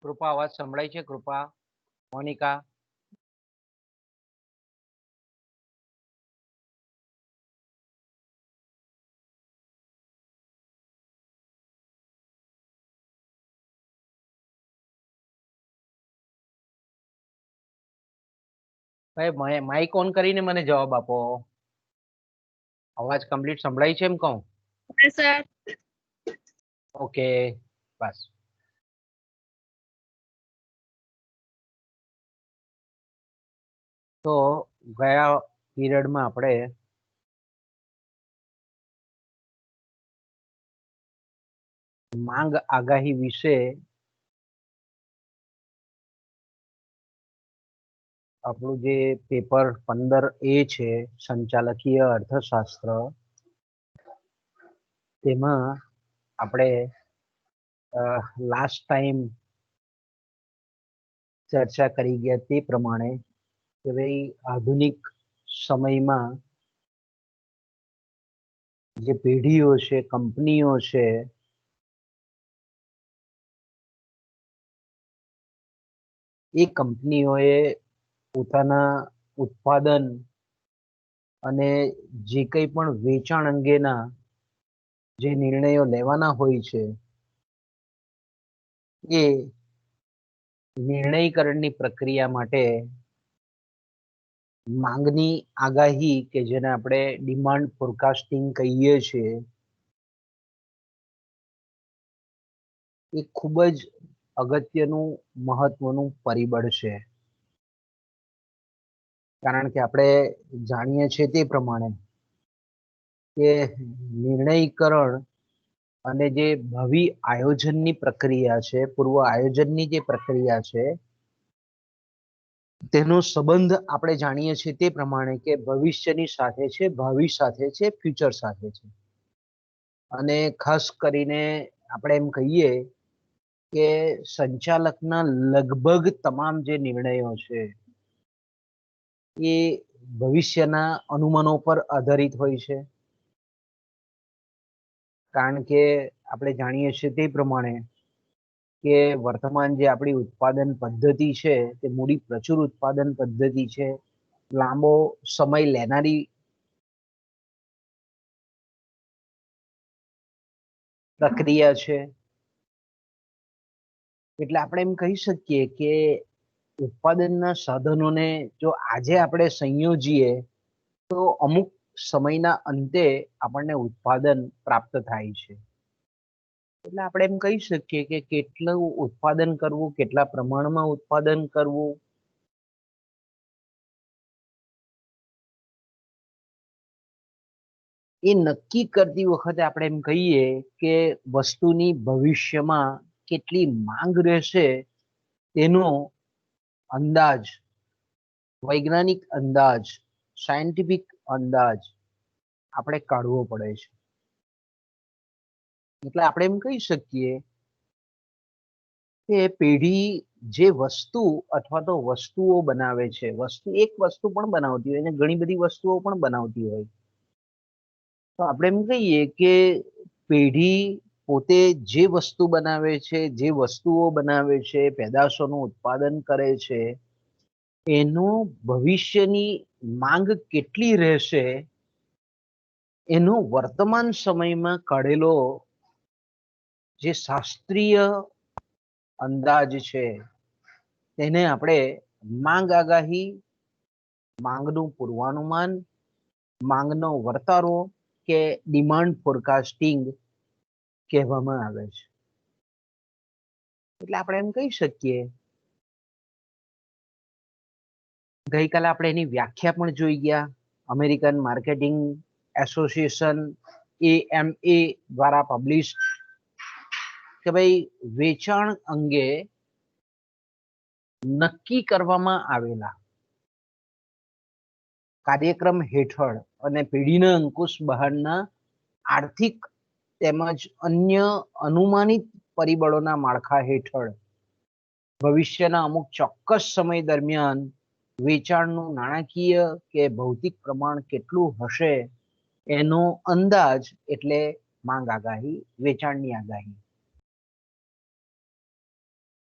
કૃપા અવાજ સંભળાય છે? કૃપા, મોનિકા? ભાઈ માઇક ઓન કરીને મને જવાબ આપો. અવાજ કમ્પ્લીટ સંભળાય છે એમ કહું? સર. ઓકે, બસ. તો ગયા પીરિયડમાં આપણે માંગ આગાહી વિશે આપણું જે પેપર 15A છે, સંચાલકીય અર્થશાસ્ત્ર, તેમાં આપણે લાસ્ટ ટાઈમ ચર્ચા કરી ગયા તે પ્રમાણે કે ભાઈ આધુનિક સમયમાં જે પેઢીઓ છે, કંપનીઓ છે, એ કંપનીઓએ પોતાના ઉત્પાદન અને જે કંઈ પણ વેચાણ અંગેના જે નિર્ણયો લેવાના હોય છે, એ નિર્ણયકરણની પ્રક્રિયા માટે માંગની આગાહી, કે જેને આપણે ડિમાન્ડ ફોરકાસ્ટિંગ કહીએ છીએ, એ ખૂબ જ અગત્યનું મહત્વનું પરિબળ છે. કારણ કે આપણે જાણીએ છીએ તે પ્રમાણે કે નિર્ણયકરણ અને જે ભાવિ આયોજનની પ્રક્રિયા છે, પૂર્વ આયોજનની જે પ્રક્રિયા છે, તેનો સંબંધ આપણે જાણીએ છીએ તે પ્રમાણે કે ભવિષ્યની સાથે છે, ભાવિ સાથે છે, ફ્યુચર સાથે છે. અને ખાસ કરીને આપણે એમ કહીએ કે સંચાલકના લગભગ તમામ જે નિર્ણયો છે, એ ભવિષ્યના અનુમાનો પર આધારિત હોય છે. કારણ કે આપણે જાણીએ છીએ તે પ્રમાણે કે વર્તમાન જે આપણી ઉત્પાદન પદ્ધતિ છે, તે મૂડી પ્રચુર ઉત્પાદન પદ્ધતિ છે, લાંબો સમય લેનારી પ્રક્રિયા છે. એટલે આપણે એમ કહી શકીએ કે ઉત્પાદનના સાધનોને જો આજે આપણે સંયોજીએ તો અમુક સમયના અંતે આપણને ઉત્પાદન પ્રાપ્ત થાય છે. એટલે આપણે એમ કહી શકીએ કે કેટલું ઉત્પાદન કરવું, કેટલા પ્રમાણમાં ઉત્પાદન કરવું, એ નક્કી કરતી વખતે આપણે એમ કહીએ કે વસ્તુની ભવિષ્યમાં કેટલી માંગ રહેશે તેનો અંદાજ, વૈજ્ઞાનિક અંદાજ, સાયન્ટિફિક અંદાજ આપણે કાઢવો પડે છે. એટલે આપણે એમ કહી શકીએ કે પેઢી જે વસ્તુ અથવા તો વસ્તુઓ બનાવે છે, એક વસ્તુ પણ બનાવતી હોય અને ઘણી બધી વસ્તુઓ પણ બનાવતી હોય, તો આપણે એમ કહીએ કે પેઢી પોતે જે વસ્તુ બનાવે છે, જે વસ્તુઓ બનાવે છે, પેદાશોનું ઉત્પાદન કરે છે, એનું ભવિષ્યની માંગ કેટલી રહેશે એનો વર્તમાન સમયમાં કાઢેલો જે શાસ્ત્રીય અંદાજ છે, તેને આપણે માંગ આગાહી, માંગનું પૂર્વાનુમાન, માંગનો વર્તારો કે ડિમાન્ડ ફોરકાસ્ટિંગ કહેવામાં આવે છે. એટલે આપણે એમ કહી શકીએ, ગઈકાલે આપણે એની વ્યાખ્યા પણ જોઈ ગયા. અમેરિકન માર્કેટિંગ એસોસિએશન AMA દ્વારા પબ્લિશ કે ભાઈ વેચાણ અંગે નક્કી કરવામાં આવેલા કાર્યક્રમ હેઠળ અને પેઢીના અંકુશ બહારના આર્થિક તેમજ અન્ય અનુમાનિત પરિબળોના માળખા હેઠળ ભવિષ્યના અમુક ચોક્કસ સમય દરમિયાન વેચાણનું નાણાકીય કે ભૌતિક પ્રમાણ કેટલું હશે એનો અંદાજ એટલે માંગ આગાહી, વેચાણની આગાહી.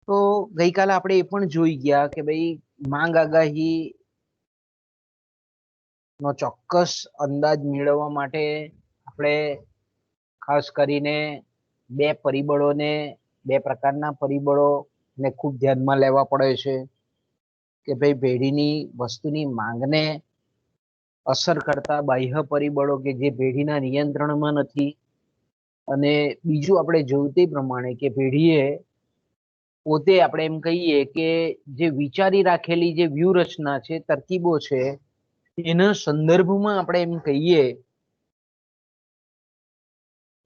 તો ગઈકાલે આપણે એ પણ જોઈ ગયા કે ભાઈ માંગ આગાહી નો ચોક્કસ અંદાજ મેળવવા માટે આપણે ખાસ કરીને બે પરિબળોને, બે પ્રકારના પરિબળોને ખૂબ ધ્યાનમાં લેવા પડે છે કે ભાઈ પેઢીની વસ્તુની માંગને અસર કરતા બાહ્ય પરિબળો કે જે પેઢીના નિયંત્રણમાં નથી, અને બીજું આપણે જોયું તે પ્રમાણે કે પેઢીએ પોતે આપણે એમ કહીએ કે જે વિચારી રાખેલી જે વ્યૂહરચના છે, તરકીબો છે, એના સંદર્ભમાં આપણે એમ કહીએ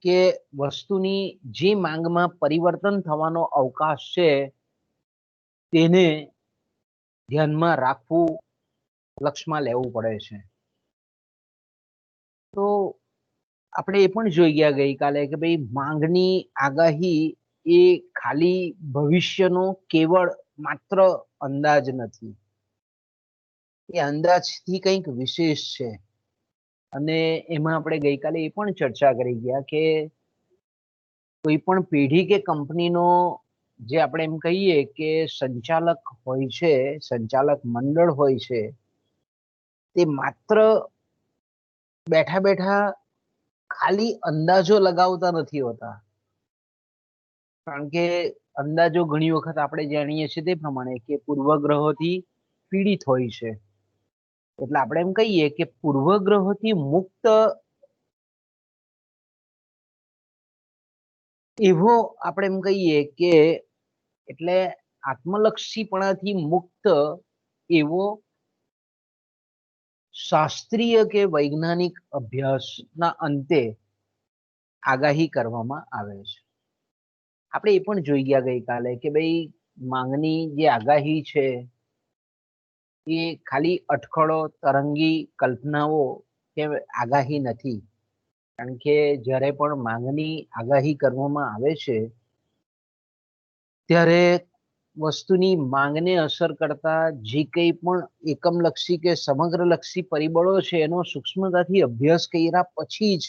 કે વસ્તુની જે માંગમાં પરિવર્તન થવાનો અવકાશ છે તેને ધ્યાનમાં રાખવું, લક્ષમાં લેવું પડે છે. તો આપણે એ પણ જોઈ ગયા ગઈકાલે કે ભાઈ માંગની આગાહી એ ખાલી ભવિષ્યનો કેવળ માત્ર અંદાજ નથી, એ અંદાજથી કંઈક વિશેષ છે. અને એમાં આપણે ગઈકાલે એ પણ ચર્ચા કરી ગયા કે કોઈ પણ પેઢી કે કંપનીનો જે આપણે એમ કહીએ કે સંચાલક હોય છે, સંચાલક મંડળ હોય છે, તે માત્ર બેઠા બેઠા ખાલી અંદાજો લગાવતા નથી હોતા, કારણ કે અંદાજો ઘણી વખત આપણે જાણીએ છીએ તે પ્રમાણે કે પૂર્વગ્રહોથી પીડિત હોય છે. એટલે આપણે એમ કહીએ કે પૂર્વગ્રહોથી મુક્ત એવો આપણે એમ કહીએ કે એટલે આત્મલક્ષીપણાથી મુક્ત એવો શાસ્ત્રીય કે વૈજ્ઞાનિક અભ્યાસના અંતે આગાહી કરવામાં આવે છે. આપણે એ પણ જોઈ ગયા ગઈકાલે કે ભાઈ માંગની જે આગાહી છે એ ખાલી અટખળો, તરંગી કલ્પનાઓ કે આગાહી નથી, કારણ કે જ્યારે પણ માંગની આગાહી કરવામાં આવે છે ત્યારે વસ્તુની માંગને અસર કરતા જે કંઈ પણ એકમલક્ષી કે સમગ્રલક્ષી પરિબળો છે એનો સૂક્ષ્મતાથી અભ્યાસ કર્યા પછી જ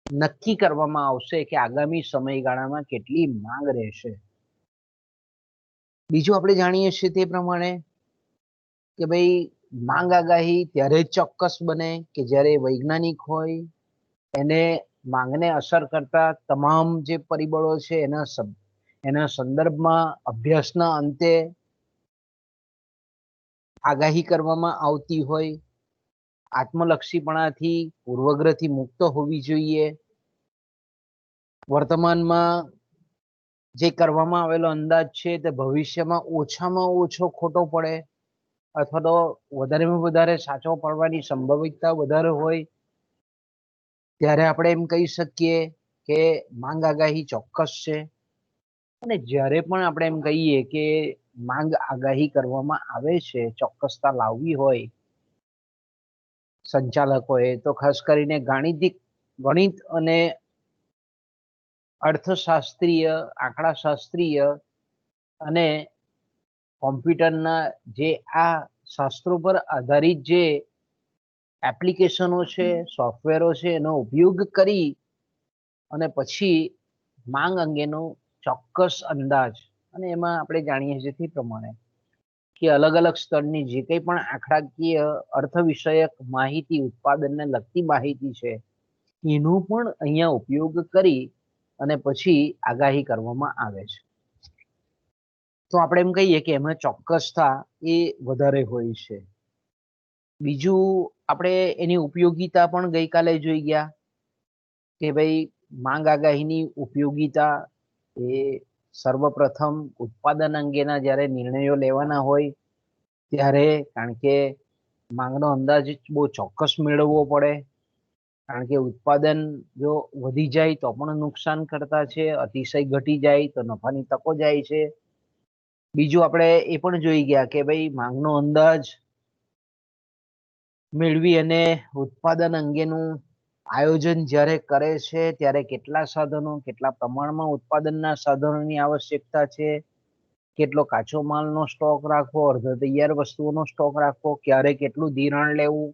નક્કી કરવામાં આવશે કે આગામી સમયગાળામાં કેટલી માંગ રહેશે. બીજું આપણે જાણીએ છીએ તે પ્રમાણે કે ભાઈ માંગ આગાહી ત્યારે જ ચોક્કસ બને કે જ્યારે વૈજ્ઞાનિક હોય એને માંગને અસર કરતા તમામ જે પરિબળો છે એના સંદર્ભમાં અભ્યાસના અંતે આગાહી કરવામાં આવતી હોય, આત્મલક્ષીપણાથી પૂર્વગ્રહથી મુક્ત હોવી જોઈએ, વર્તમાનમાં જે કરવામાં આવેલો અંદાજ છે તે ભવિષ્યમાં ઓછામાં ઓછો ખોટો પડે અથવા તો વધારેમાં વધારે સાચો પડવાની સંભવિતતા વધારે હોય, ત્યારે આપણે એમ કહી શકીએ કે માંગ આગાહી ચોક્કસ છે. અને જ્યારે પણ આપણે એમ કહીએ કે માંગ આગાહી કરવામાં આવે છે, ચોક્કસતા લાવવી હોય સંચાલકોએ, તો ખાસ કરીને ગણિત અને અર્થશાસ્ત્રીય, આંકડાશાસ્ત્રીય અને કોમ્પ્યુટરના જે આ શાસ્ત્રો પર આધારિત જે એપ્લિકેશનો છે, સોફ્ટવેરો છે, એનો ઉપયોગ કરી અને પછી માંગ અંગેનો ચોક્કસ અંદાજ, અને એમાં આપણે જાણીએ છીએ તે પ્રમાણે કે અલગ અલગ સ્તરની જે કંઈ પણ આંકડાકીય અર્થ વિષયક માહિતી, ઉત્પાદનને લગતી માહિતી છે, એનો પણ અહીંયા ઉપયોગ કરી અને પછી આગાહી કરવામાં આવે છે. તો આપણે એમ કહીએ કે એમાં ચોક્કસતા એ વધારે હોય છે. બીજું આપણે એની ઉપયોગિતા પણ ગઈકાલે જોઈ ગયા કે ભાઈ માંગ આગાહીની ઉપયોગિતા એ સર્વપ્રથમ ઉત્પાદન અંગેના જ્યારે નિર્ણયો લેવાના હોય ત્યારે, કારણ કે માંગનો અંદાજ બહુ ચોક્કસ મેળવવો પડે, કારણ કે ઉત્પાદન જો વધી જાય તો પણ નુકસાન કરતા છે, અતિશય ઘટી જાય તો નફાની તકો જાય છે. બીજું આપણે એ પણ જોઈ ગયા કે ભાઈ માંગનો અંદાજ મેળવી અને ઉત્પાદન અંગેનું આયોજન જ્યારે કરે છે ત્યારે કેટલા સાધનો, કેટલા પ્રમાણમાં ઉત્પાદનના સાધનોની આવશ્યકતા છે, કેટલો કાચો માલનો સ્ટોક રાખવો, અર્ધ તૈયાર વસ્તુઓનો સ્ટોક રાખવો, ક્યારે કેટલું ધિરાણ લેવું,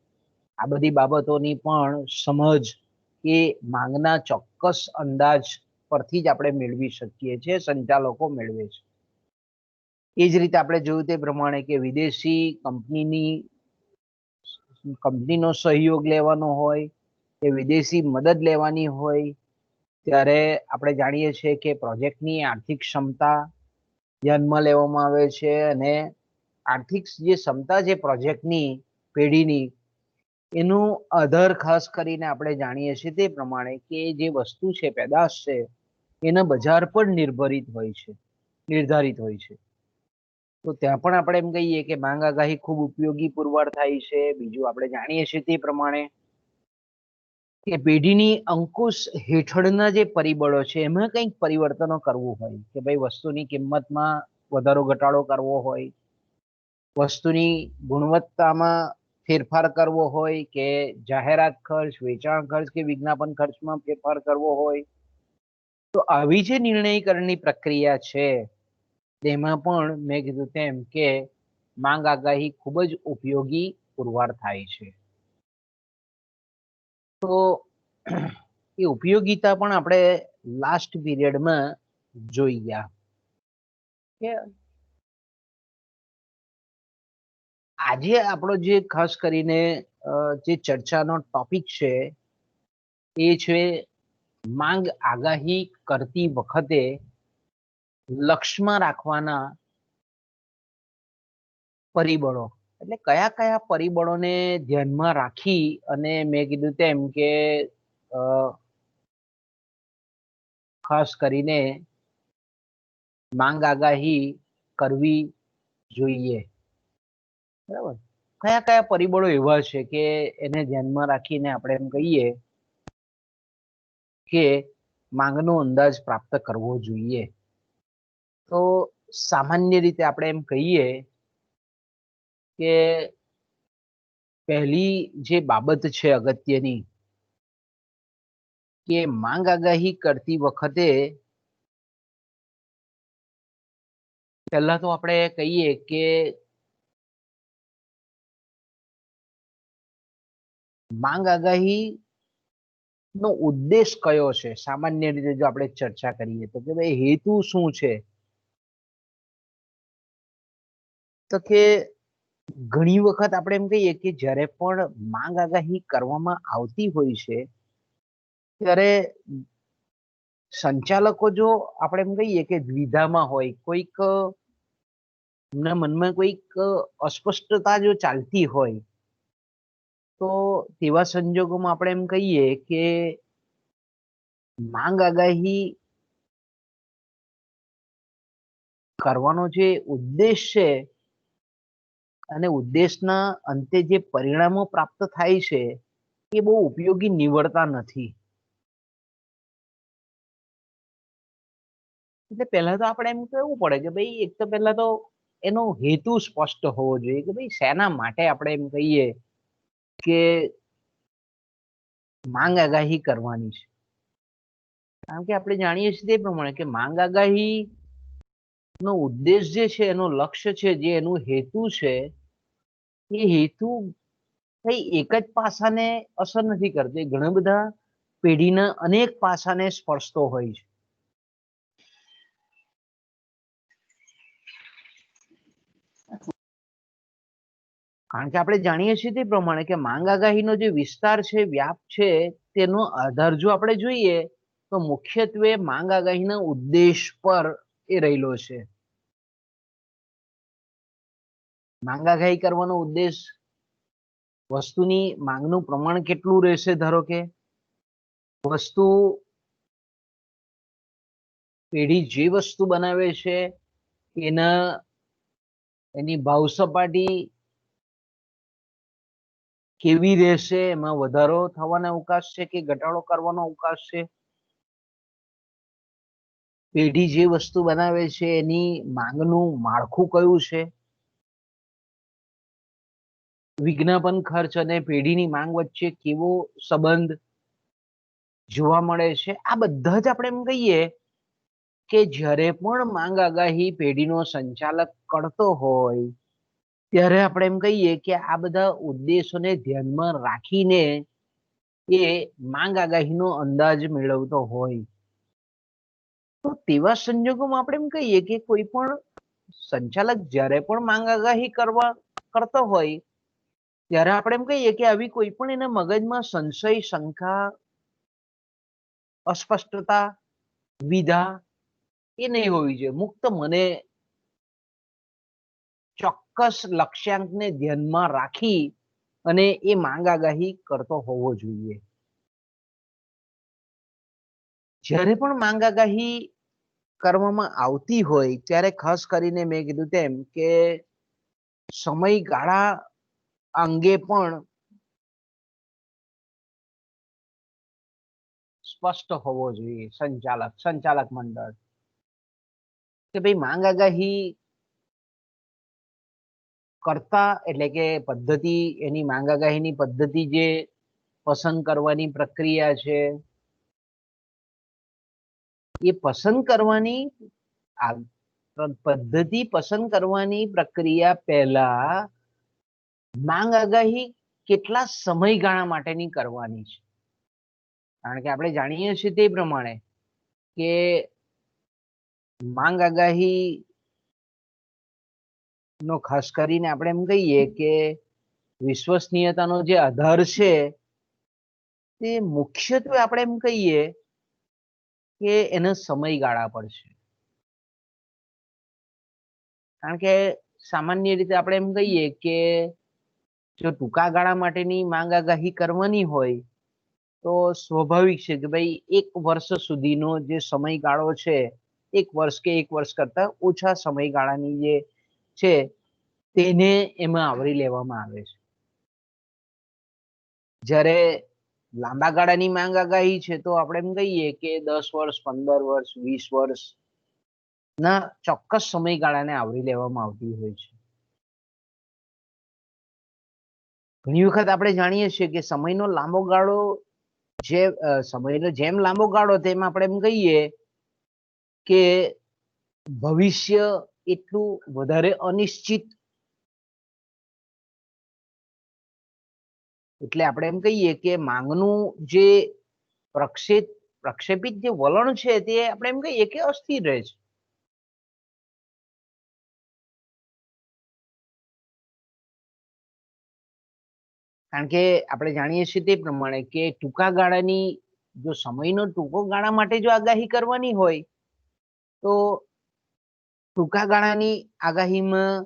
આ બધી બાબતોની પણ સમજ એ માંગના ચોક્કસ અંદાજ પરથી જ આપણે મેળવી શકીએ છીએ, સંચાલકો મેળવે છે. એ જ રીતે આપણે જોયું તે પ્રમાણે કે વિદેશી કંપનીનો સહયોગ લેવાનો હોય કે વિદેશી મદદ લેવાની હોય ત્યારે આપણે જાણીએ છીએ કે પ્રોજેક્ટની આર્થિક ક્ષમતા ધ્યાનમાં લેવામાં આવે છે અને આર્થિક જે ક્ષમતા છે પ્રોજેક્ટની પેઢીની એનું આધાર ખાસ કરીને આપણે જાણીએ છીએ તે પ્રમાણે કે જે વસ્તુ છે, પેદાશ છે, એના બજાર પર નિર્ધારિત હોય છે. તો ત્યાં પણ આપણે એમ કહીએ કે માંગ આગાહી ખૂબ ઉપયોગી પુરવાર થાય છે. બીજું આપણે જાણીએ છીએ તે પ્રમાણે કે પેઢીની અંકુશ હેઠળના જે પરિબળો છે એમાં કંઈક પરિવર્તનો કરવું હોય કે ભાઈ વસ્તુની કિંમતમાં વધારો ઘટાડો કરવો હોય, વસ્તુની ગુણવત્તામાં ફેરફાર કરવો હોય કે જાહેરાત ખર્ચ, વેચાણ ખર્ચ કે વિજ્ઞાપન ખર્ચમાં ફેરફાર કરવો હોય, તો આવી જે નિર્ણયકરણની પ્રક્રિયા છે તેમાં પણ મેં કીધું તેમ કે માંગ આગાહી ખૂબ જ ઉપયોગી પુરવાર થાય છે. તો એ ઉપયોગિતા પણ આપણે લાસ્ટ પીરિયડમાં જોઈ ગયા કે આજે આપણો જે ખાસ કરીને જે ચર્ચાનો ટોપિક છે એ છે માંગ આગાહી કરતી વખતે લક્ષ્યમાં રાખવાના પરિબળો, એટલે કયા કયા પરિબળોને ધ્યાનમાં રાખી અને મેં કીધું તેમ કે ખાસ કરીને માંગ આગાહી કરવી જોઈએ. બરાબર, કયા કયા પરિબળો એવા છે કે એને ધ્યાનમાં રાખીને આપણે એમ કહીએ કે માંગનો અંદાજ પ્રાપ્ત કરવો જોઈએ. તો સામાન્ય રીતે આપણે એમ કહીએ કે પહેલી જે બાબત છે અગત્યની કે માંગ આગાહી કરતી વખતે પહેલા તો આપણે કહીએ કે માંગ આગાહી નો ઉદ્દેશ કયો છે. સામાન્ય રીતે જો આપણે ચર્ચા કરીએ તો કે ભાઈ હેતુ શું છે, તો કે ઘણી વખત આપણે એમ કહીએ કે જ્યારે પણ માંગ આગાહી કરવામાં આવતી હોય છે ત્યારે સંચાલકો જો આપણે એમ કહીએ કે દ્વિધામાં હોય, કોઈક એમના મનમાં કોઈક અસ્પષ્ટતા જો ચાલતી હોય તો તેવા સંજોગોમાં આપણે એમ કહીએ કે માંગ આગાહી કરવાનો જે ઉદ્દેશ છે અને ઉદ્દેશના અંતે જે પરિણામો પ્રાપ્ત થાય છે એ બહુ ઉપયોગી નીવડતા નથી. એટલે પહેલા તો આપણે એમ કહેવું પડે કે ભાઈ એક તો પહેલા તો એનો હેતુ સ્પષ્ટ હોવો જોઈએ કે ભાઈ શેના માટે આપણે એમ કહીએ કે માંગ આગાહી કરવાની છે. કારણ કે આપણે જાણીએ છીએ તે પ્રમાણે કે માંગ આગાહી નો ઉદ્દેશ જે છે, એનો લક્ષ્ય છે, જે એનું હેતુ છે, એ હેતુ કઈ એક જ પાસાને અસર નથી કરતો, ઘણા બધા પેઢીના અનેક પાસાને સ્પર્શતો હોય છે. કારણ કે આપણે જાણીએ છીએ તે પ્રમાણે કે માંગ આગાહીનો જે વિસ્તાર છે, વ્યાપ છે, તેનો આધાર જો આપણે જોઈએ તો મુખ્યત્વે માંગ આગાહીના ઉદ્દેશ પર એ રહેલો છે. માંગ આગાહી કરવાનો ઉદ્દેશ વસ્તુની માંગનું પ્રમાણ કેટલું રહેશે, ધારો કે વસ્તુ પેઢી જે વસ્તુ બનાવે છે એની ભાવ સપાટી કેવી રહેશે, એમાં વધારો થવાનો અવકાશ છે કે ઘટાડો કરવાનો અવકાશ છે, પેઢી જે વસ્તુ બનાવે છે એની માંગનું માળખું કયું છે, વિજ્ઞાપન ખર્ચ અને પેઢીની માંગ વચ્ચે કેવો સંબંધ જોવા મળે છે. આ બધા જ આપણે એમ કહીએ કે જ્યારે પણ માંગ આગાહી પેઢીનો સંચાલક કરતો હોય ત્યારે આપણે એમ કહીએ કે આ બધા ઉદ્દેશોને ધ્યાનમાં રાખીને એ માંગ આગાહીનો અંદાજ મેળવતો હોય. તો તેવા સંજોગોમાં આપણે એમ કહીએ કે કોઈ પણ સંચાલક જ્યારે પણ માંગ આગાહી કરતો હોય ત્યારે આપણે એમ કહીએ કે આવી કોઈ પણ એના મગજમાં સંશય, શંકા, અસ્પષ્ટતા, દ્વિધા એ નહીં હોવી જોઈએ. મુક્ત મને ચોક્કસ લક્ષ્યાંકને ધ્યાનમાં રાખી અને એ માંગ આગાહી કરતો હોવો જોઈએ. જ્યારે પણ માંગ આગાહી કરવામાં આવતી હોય ત્યારે ખાસ કરીને મેં કીધું તેમ કે સમયગાળા અંગે પણ સ્પષ્ટ હોવો જોઈએ. સંચાલક મંડળ કે ભાઈ માંગ આગાહી કરતા એટલે કે પદ્ધતિ, એની માંગ આગાહીની પદ્ધતિ જે પસંદ કરવાની પ્રક્રિયા છે, એ પસંદ કરવાની પદ્ધતિ પસંદ કરવાની પ્રક્રિયા પહેલા માંગ આગાહી કેટલા સમયગાળા માટેની કરવાની છે. કારણ કે આપણે જાણીએ છીએ તે પ્રમાણે કે માંગ આગાહી નો ખાસ કરીને આપણે એમ કહીએ કે વિશ્વસનીયતાનો જે આધાર છે તે મુખ્યત્વે આપણે એમ કહીએ કે એના સમયગાળા પર છે. કારણ કે સામાન્ય રીતે આપણે એમ કહીએ કે જો ટૂંકા ગાળા માટેની માંગ આગાહી કરવાની હોય તો સ્વાભાવિક છે કે ભાઈ 1 વર્ષ સુધીનો જે સમયગાળો છે, 1 વર્ષ કે 1 વર્ષ કરતા ઓછા સમયગાળાની જે છે તેને એમાં આવરી લેવામાં આવે છે. જ્યારે લાંબા ગાળાની માંગ આગાહી છે તો આપણે એમ કહીએ કે 10 વર્ષ, 15 વર્ષ, 20 વર્ષ ના ચોક્કસ સમયગાળાને આવરી લેવામાં આવતી હોય છે. ઘણી વખત આપણે જાણીએ છીએ કે સમયનો લાંબો ગાળો સમયનો જેમ લાંબો ગાળો તેમ આપણે એમ કહીએ કે ભવિષ્ય એટલું વધારે અનિશ્ચિત. એટલે આપણે એમ કહીએ કે માંગનું જે પ્રક્ષેપિત જે વલણ છે તે આપણે એમ કહીએ કે અસ્થિર રહે છે. કારણ કે આપણે જાણીએ છીએ તે પ્રમાણે કે ટૂંકા ગાળાની જો સમયનો ટૂંકો ગાળા માટે જો આગાહી કરવાની હોય તો ટૂંકા ગાળાની આગાહીમાં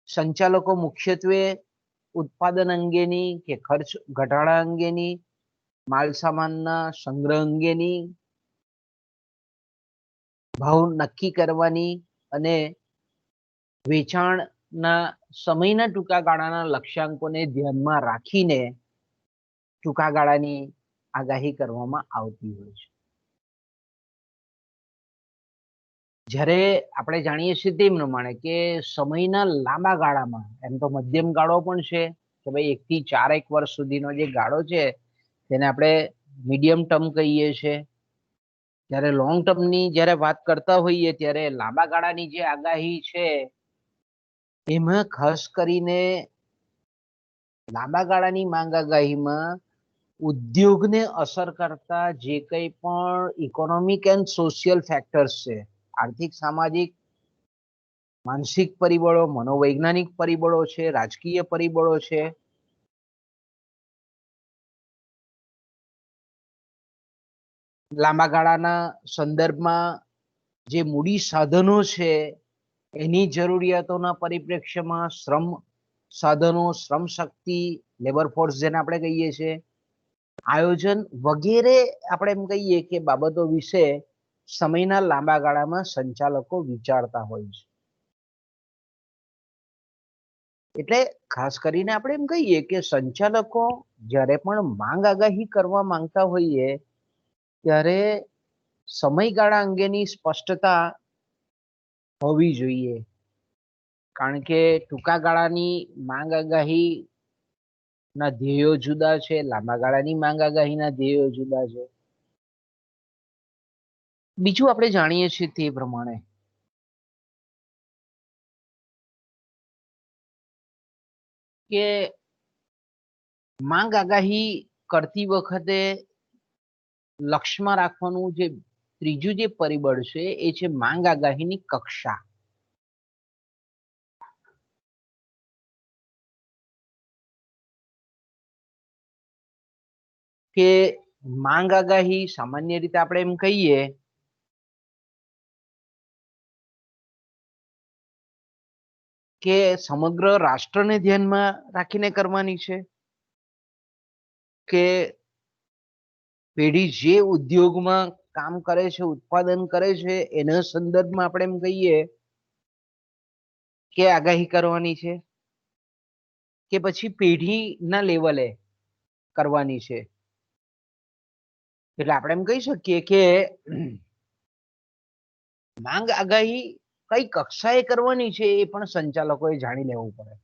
સંચાલકો મુખ્યત્વે ઉત્પાદન અંગેની કે ખર્ચ ઘટાડા અંગેની, માલ સામાનના સંગ્રહ અંગેની, ભાવ નક્કી કરવાની અને વેચાણના સમયના ટૂંકા ગાળાના લક્ષ્યાંકોને ધ્યાનમાં રાખીને ટૂંકા ગાળાની આગાહી કરવામાં આવતી હોય છે. જ્યારે આપણે જાણીએ છીએ તે પ્રમાણે કે સમયના લાંબા ગાળામાં એમ તો મધ્યમ ગાળો પણ છે કે ભાઈ 1 થી 4 વર્ષ સુધીનો જે ગાળો છે તેને આપણે મીડિયમ ટર્મ કહીએ છીએ. જ્યારે લોંગ ટર્મની જ્યારે વાત કરતા હોઈએ ત્યારે લાંબા ગાળાની જે આગાહી છે એમાં ખાસ કરીને લાંબા ગાળાની માંગ આગાહીમાં ઉદ્યોગને અસર કરતા જે કંઈ પણ ઇકોનોમિક એન્ડ સોશિયલ ફેક્ટર્સ છે, આર્થિક, સામાજિક, માનસિક પરિબળો, મનોવૈજ્ઞાનિક પરિબળો છે, રાજકીય પરિબળો છે, લાંબા ગાળાના સંદર્ભમાં જે મૂડી સાધનો છે એની જરૂરિયાતોના પરિપ્રેક્ષ્યમાં શ્રમ સાધનો, શ્રમ શક્તિ, લેબર ફોર્સ જેને આપણે કહીએ છીએ, આયોજન વગેરે આપણે એમ કહીએ કે બાબતો વિશે સમયના લાંબા ગાળામાં સંચાલકો વિચારતા હોય છે. એટલે ખાસ કરીને આપણે એમ કહીએ કે સંચાલકો જ્યારે પણ માંગ આગાહી કરવા માંગતા હોઈએ ત્યારે સમયગાળા અંગેની સ્પષ્ટતા હોવી જોઈએ. કારણ કે ટૂંકા ગાળાની માંગ આગાહી ના ધ્યેયો જુદા છે, લાંબા ગાળાની માંગ આગાહીના ધ્યેયો જુદા છે. બીજું આપણે જાણીએ છીએ તે પ્રમાણે કે માંગ આગાહી કરતી વખતે લક્ષ્યમાં રાખવાનું જે ત્રીજું જે પરિબળ છે એ છે માંગ આગાહીની કક્ષા. કે માંગ આગાહી સામાન્ય રીતે આપણે એમ કહીએ કે સમગ્ર રાષ્ટ્રને ધ્યાનમાં રાખીને કરવાની છે, કે પેઢી જે ઉદ્યોગમાં કામ કરે છે, ઉત્પાદન કરે છે, એના સંદર્ભમાં આપણે એમ કહીએ કે આગાહી કરવાની છે, કે પછી પેઢીના લેવલે કરવાની છે. એટલે આપણે એમ કહી શકીએ કે માંગ આગાહી કઈ કક્ષાએ કરવાની છે એ પણ સંચાલકોએ જાણી લેવું પડે.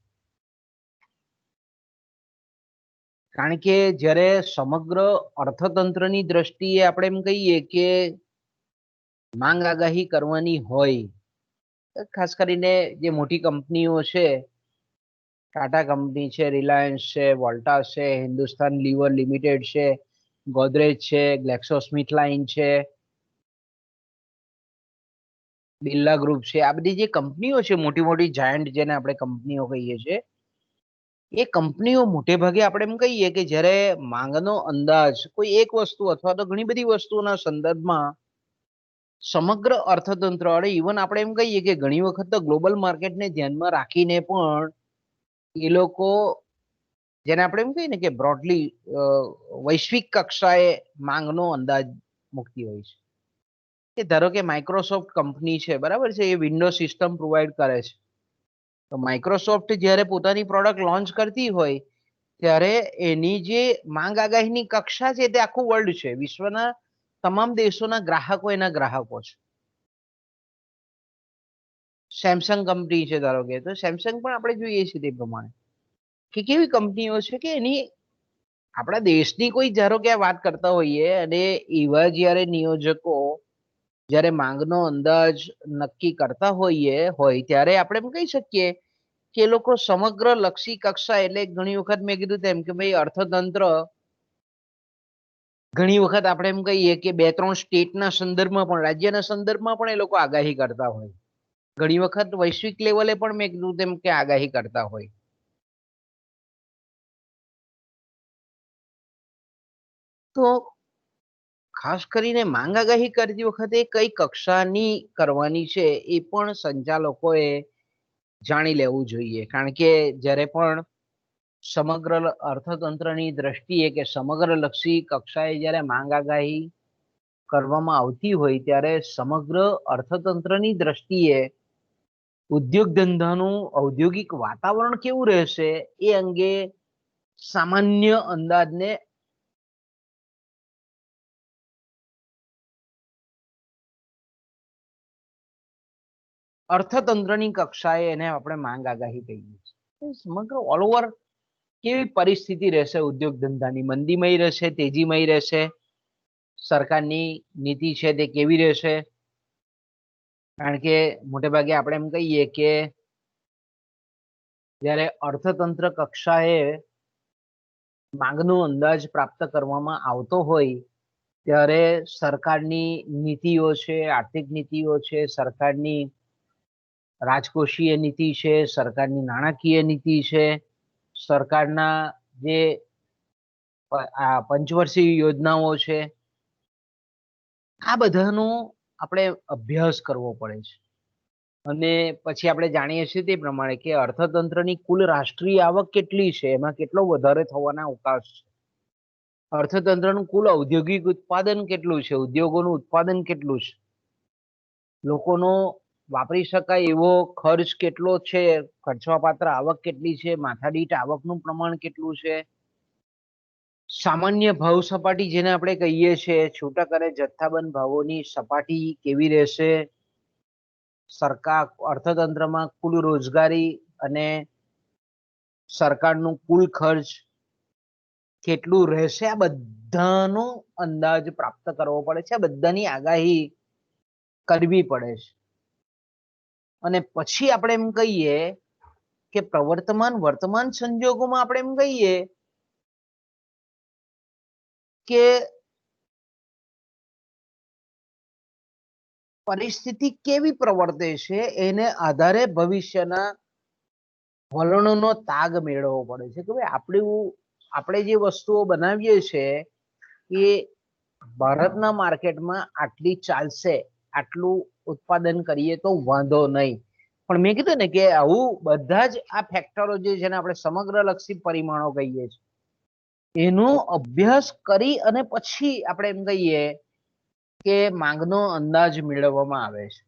કારણ કે જ્યારે સમગ્ર અર્થતંત્રની દ્રષ્ટિએ આપણે એમ કહીએ કે માંગ આગાહી કરવાની હોય, ખાસ કરીને જે મોટી કંપનીઓ છે, ટાટા કંપની છે, રિલાયન્સ છે, વોલ્ટાસ છે, હિન્દુસ્તાન લીવર લિમિટેડ છે, ગોદરેજ છે, ગ્લેક્સોસ્મિથલાઇન છે, બિરલા ગ્રુપ છે, આ બધી જે કંપનીઓ છે, મોટી મોટી જાયન્ટ જેને આપણે કંપનીઓ કહીએ છીએ, એ કંપનીઓ મોટે ભાગે આપણે એમ કહીએ કે જ્યારે માંગનો અંદાજ કોઈ એક વસ્તુ અથવા તો ઘણી બધી વસ્તુઓના સંદર્ભમાં સમગ્ર અર્થતંત્ર અને ઇવન આપણે એમ કહીએ કે ઘણી વખત તો ગ્લોબલ માર્કેટને ધ્યાનમાં રાખીને પણ એ લોકો, જેને આપણે એમ કહીએ ને કે બ્રોડલી વૈશ્વિક કક્ષાએ માંગનો અંદાજ મૂકતી હોય છે. કે ધારો કે માઇક્રોસોફ્ટ કંપની છે, બરાબર છે, એ વિન્ડો સિસ્ટમ પ્રોવાઈડ કરે છે. તો માઇક્રોસોફ્ટ જ્યારે પોતાની પ્રોડક્ટ લોન્ચ કરતી હોય ત્યારે એની જે માંગ આગાહીની કક્ષા છે તે આખું વર્લ્ડ છે, વિશ્વના તમામ દેશોના ગ્રાહકો એના ગ્રાહકો છે. સેમસંગ કંપની છે ધારો કે, તો સેમસંગ પણ આપણે જોઈએ છીએ તે પ્રમાણે કે કેવી કંપનીઓ છે કે એની આપણા દેશની કોઈ ધારો કે વાત કરતા હોઈએ અને એવા જ્યારે નિયોજકો જ્યારે માંગનો અંદાજ નક્કી કરતા હોય ત્યારે આપણે એમ કહી શકીએ કે એ લોકો સમગ્ર લક્ષી કક્ષા, એટલે ઘણી વખત મેં કીધું તેમ કે ભાઈ અર્થતંત્ર ઘણી વખત આપણે એમ કહીએ કે 2-3 સ્ટેટના સંદર્ભમાં પણ, રાજ્યના સંદર્ભમાં પણ એ લોકો આગાહી કરતા હોય. ઘણી વખત વૈશ્વિક લેવલે પણ મેં કીધું તેમ કે આગાહી કરતા હોય. તો ખાસ કરીને માંગ આગાહી કરતી વખતે કઈ કક્ષાની કરવાની છે એ પણ સંચાલકોએ જાણી લેવું જોઈએ. કારણ કે જ્યારે પણ સમગ્ર અર્થતંત્રની દ્રષ્ટિએ કે સમગ્ર લક્ષી કક્ષાએ જ્યારે માંગ આગાહી કરવામાં આવતી હોય ત્યારે સમગ્ર અર્થતંત્રની દ્રષ્ટિએ ઉદ્યોગ ધંધાનું ઔદ્યોગિક વાતાવરણ કેવું રહેશે એ અંગે સામાન્ય અંદાજને અર્થતંત્રની કક્ષાએ એને આપણે માંગ આગાહી કહીએ છીએ. સમગ્ર ઓલ ઓવર કેવી પરિસ્થિતિ રહેશે ઉદ્યોગ ધંધાની, મંદીમય રહેશે, તેજીમય રહેશે, સરકારની નીતિ છે તે કેવી રહેશે. કારણ કે મોટે ભાગે આપણે એમ કહીએ કે જ્યારે અર્થતંત્ર કક્ષાએ માંગનો અંદાજ પ્રાપ્ત કરવામાં આવતો હોય ત્યારે સરકારની નીતિઓ છે, આર્થિક નીતિઓ છે, સરકારની રાજકોષીય નીતિ છે, સરકારની નાણાકીય નીતિ છે, સરકારના જે પંચવર્ષીય યોજનાઓ છે, આ બધાનો આપણે અભ્યાસ કરવો પડે છે. અને પછી આપણે જાણીએ છીએ તે પ્રમાણે કે અર્થતંત્રની કુલ રાષ્ટ્રીય આવક કેટલી છે, એમાં કેટલો વધારે થવાના અવકાશ છે, અર્થતંત્રનું કુલ ઔદ્યોગિક ઉત્પાદન કેટલું છે, ઉદ્યોગોનું ઉત્પાદન કેટલું છે, લોકોનો વાપરી શકાય એવો ખર્ચ કેટલો છે, ખર્ચવાપાત્ર આવક કેટલી છે, માથાદીઠ આવકનું પ્રમાણ કેટલું છે, સામાન્ય ભાવ સપાટી જેને આપણે કહીએ છીએ, છૂટક અને જથ્થાબંધ ભાવોની સપાટી કેવી રહેશે, સરકાર અર્થતંત્રમાં કુલ રોજગારી અને સરકારનું કુલ ખર્ચ કેટલું રહેશે, આ બધાનો અંદાજ પ્રાપ્ત કરવો પડે છે, આ બધાની આગાહી કરવી પડે છે. અને પછી આપણે એમ કહીએ કે વર્તમાન સંજોગોમાં આપણે એમ કહીએ કે પરિસ્થિતિ કેવી પ્રવર્તે છે એને આધારે ભવિષ્યના વલણોનો તાગ મેળવવો પડે છે કે ભાઈ આપણે જે વસ્તુઓ બનાવીએ છીએ એ ભારતના માર્કેટમાં આટલી ચાલશે, આટલું ઉત્પાદન કરીએ તો વાંધો નહીં. પણ મેં કીધું ને કે આવું બધા જ આ ફેક્ટરો જે છે ને આપણે સમગ્ર લક્ષી પરિમાણો કહીએ છીએ, એનો અભ્યાસ કરી અને પછી આપણે એમ કહીએ કે માંગનો અંદાજ મેળવવામાં આવે છે.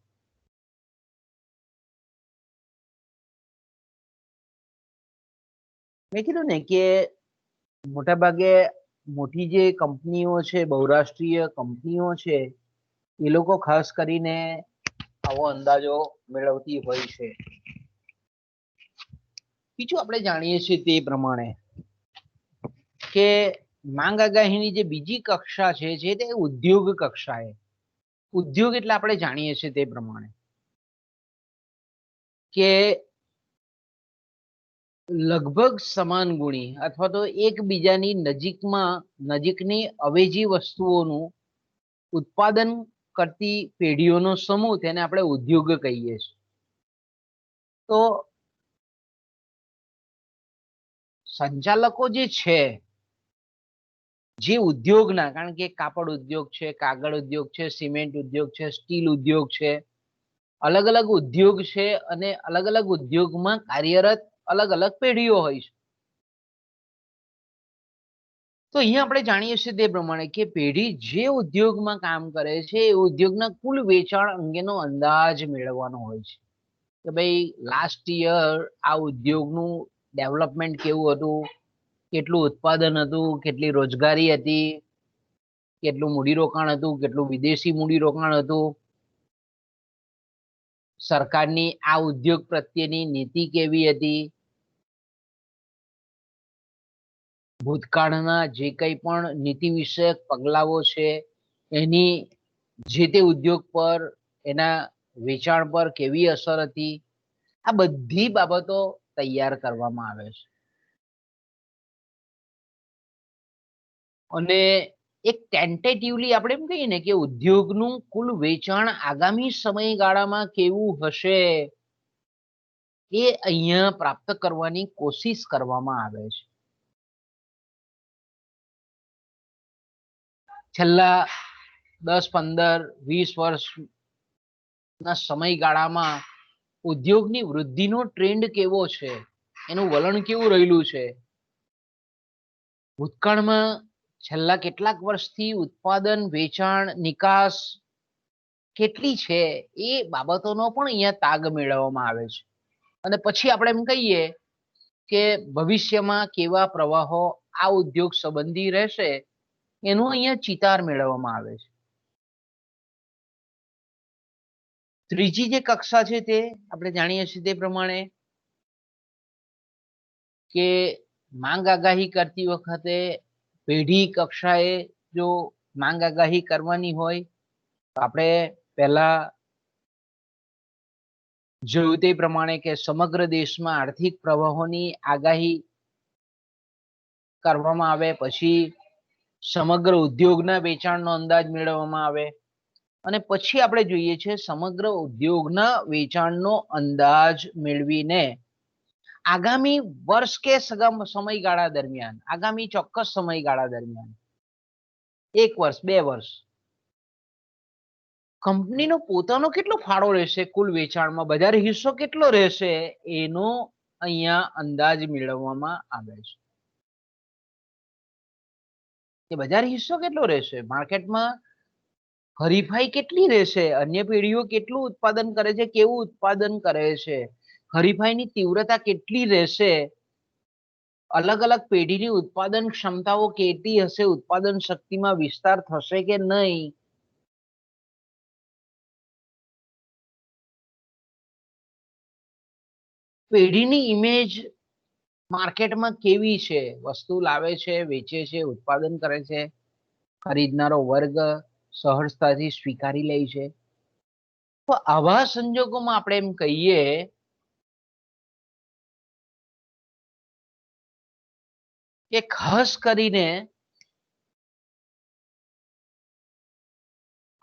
મેં કીધું ને કે મોટાભાગે મોટી જે કંપનીઓ છે, બહુરાષ્ટ્રીય કંપનીઓ છે, એ લોકો ખાસ કરીને આવો અંદાજો મેળવતી હોય છે. બીજું આપણે જાણીએ છીએ તે પ્રમાણે કે માંગ આગાહીની જે બીજી કક્ષા છે જે તે ઉદ્યોગ કક્ષાએ. ઉદ્યોગ એટલે આપણે જાણીએ છીએ તે પ્રમાણે કે લગભગ સમાન ગુણી અથવા તો એકબીજાની નજીકની અવેજી વસ્તુઓનું ઉત્પાદન કરતી પેઢીઓનો સમૂહ, તેને આપણે ઉદ્યોગ કહીએ છીએ. તો સંચાલકો જે છે જે ઉદ્યોગના, કારણ કે કાપડ ઉદ્યોગ છે, કાગળ ઉદ્યોગ છે, સિમેન્ટ ઉદ્યોગ છે, સ્ટીલ ઉદ્યોગ છે, અલગ અલગ ઉદ્યોગ છે અને અલગ અલગ ઉદ્યોગમાં કાર્યરત અલગ અલગ પેઢીઓ હોય છે. તો અહીંયા આપણે જાણીએ છીએ તે પ્રમાણે કે પેઢી જે ઉદ્યોગમાં કામ કરે છે એ ઉદ્યોગના કુલ વેચાણ અંગેનો અંદાજ મેળવવાનો હોય છે કે ભાઈ લાસ્ટ યર આ ઉદ્યોગનું ડેવલપમેન્ટ કેવું હતું, કેટલું ઉત્પાદન હતું, કેટલી રોજગારી હતી, કેટલું મૂડીરોકાણ હતું, કેટલું વિદેશી મૂડીરોકાણ હતું, સરકારની આ ઉદ્યોગ પ્રત્યેની નીતિ કેવી હતી, ભૂતકાળના જે કંઈ પણ નીતિ વિષયક પગલાઓ છે એની જે તે ઉદ્યોગ પર, એના વેચાણ પર કેવી અસર હતી, આ બધી બાબતો તૈયાર કરવામાં આવે છે. અને એક ટેન્ટેટિવલી આપણે એમ કહીએ ને કે ઉદ્યોગનું કુલ વેચાણ આગામી સમયગાળામાં કેવું હશે એ અહીંયા પ્રાપ્ત કરવાની કોશિશ કરવામાં આવે છે. છેલ્લા 10, 15, 20 વર્ષના સમયગાળામાં ઉદ્યોગની વૃદ્ધિનો ટ્રેન્ડ કેવો છે, એનું વલણ કેવું રહેલું છે, ભૂતકાળમાં છેલ્લા કેટલાક વર્ષથી ઉત્પાદન, વેચાણ, નિકાસ કેટલી છે, એ બાબતોનો પણ અહીંયા તાગ મેળવવામાં આવે છે. અને પછી આપણે એમ કહીએ કે ભવિષ્યમાં કેવા પ્રવાહો આ ઉદ્યોગ સંબંધી રહેશે એનું અહીંયા ચિતાર મેળવવામાં આવે છે. ત્રીજી જે કક્ષા છે તે આપણે જાણીએ છીએ તે પ્રમાણે કે માંગ આગાહી કરતી વખતે પેઢી કક્ષાએ જો માંગ આગાહી કરવાની હોય તો આપણે પહેલા જોયું તે પ્રમાણે કે સમગ્ર દેશમાં આર્થિક પ્રવાહોની આગાહી કરવામાં આવે, પછી સમગ્ર ઉદ્યોગના વેચાણનો અંદાજ મેળવવામાં આવે અને પછી આપણે જોઈએ છે સમગ્ર ઉદ્યોગના વેચાણનો અંદાજ મેળવીને આગામી વર્ષ કે સમયગાળા દરમિયાન, આગામી ચોક્કસ સમયગાળા દરમિયાન 1 વર્ષ, 2 વર્ષ કંપનીનો પોતાનો કેટલો ફાળો રહેશે કુલ વેચાણમાં, બજાર હિસ્સો કેટલો રહેશે, એનો અહીંયા અંદાજ મેળવવામાં આવે છે કે બજાર હિસ્સો કેટલો રહેશે, માર્કેટમાં હરીફાઈ કેટલી રહેશે, અન્ય પેઢીઓ કેટલું ઉત્પાદન કરે છે, કેવું ઉત્પાદન કરે છે, હરીફાઈની તીવ્રતા કેટલી રહેશે, અલગ અલગ પેઢીની ઉત્પાદન ક્ષમતાઓ કેટલી હશે, ઉત્પાદન શક્તિમાં વિસ્તાર થશે કે નહીં, પેઢીની ઇમેજ માર્કેટમાં કેવી છે, વસ્તુ લાવે છે, વેચે છે, ઉત્પાદન કરે છે, ખરીદનારો વર્ગ સહજતાથી સ્વીકારી લે છે. તો આવા સંજોગોમાં આપણે એમ કહીએ કે ખાસ કરીને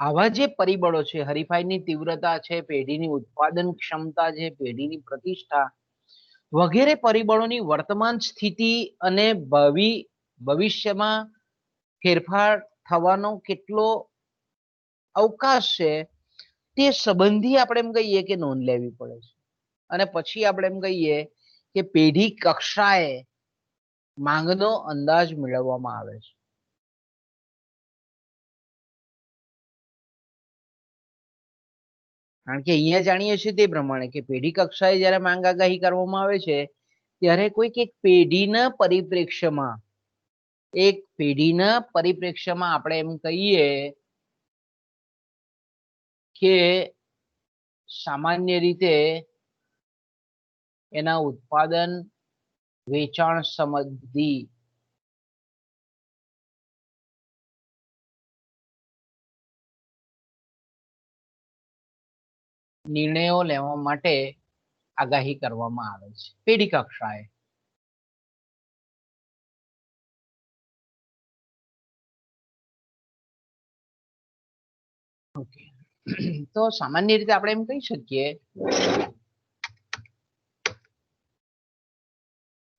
આવા જે પરિબળો છે, હરીફાઈની તીવ્રતા છે, પેઢીની ઉત્પાદન ક્ષમતા છે, પેઢીની પ્રતિષ્ઠા વગેરે પરિબળોની વર્તમાન સ્થિતિ અને ભવિષ્યમાં ફેરફાર થવાનો કેટલો અવકાશ છે તે સંબંધી આપણે એમ કહીએ કે નોંધ લેવી પડે છે. અને પછી આપણે એમ કહીએ કે પેઢી કક્ષાએ માંગનો અંદાજ મેળવવામાં આવે છે. કારણ કે અહીંયા જાણીએ છીએ તે પ્રમાણે કે પેઢી કક્ષાએ જ્યારે માંગ આગાહી કરવામાં આવે છે ત્યારે કોઈક એક પેઢીના પરિપ્રેક્ષ્યમાં આપણે એમ કહીએ કે સામાન્ય રીતે એના ઉત્પાદન વેચાણ સંબંધી નિર્ણયો લેવા માટે આગાહી કરવામાં આવે છે પેઢી કક્ષાએ. ઓકે, તો સામાન્ય રીતે આપણે એમ કહી શકીએ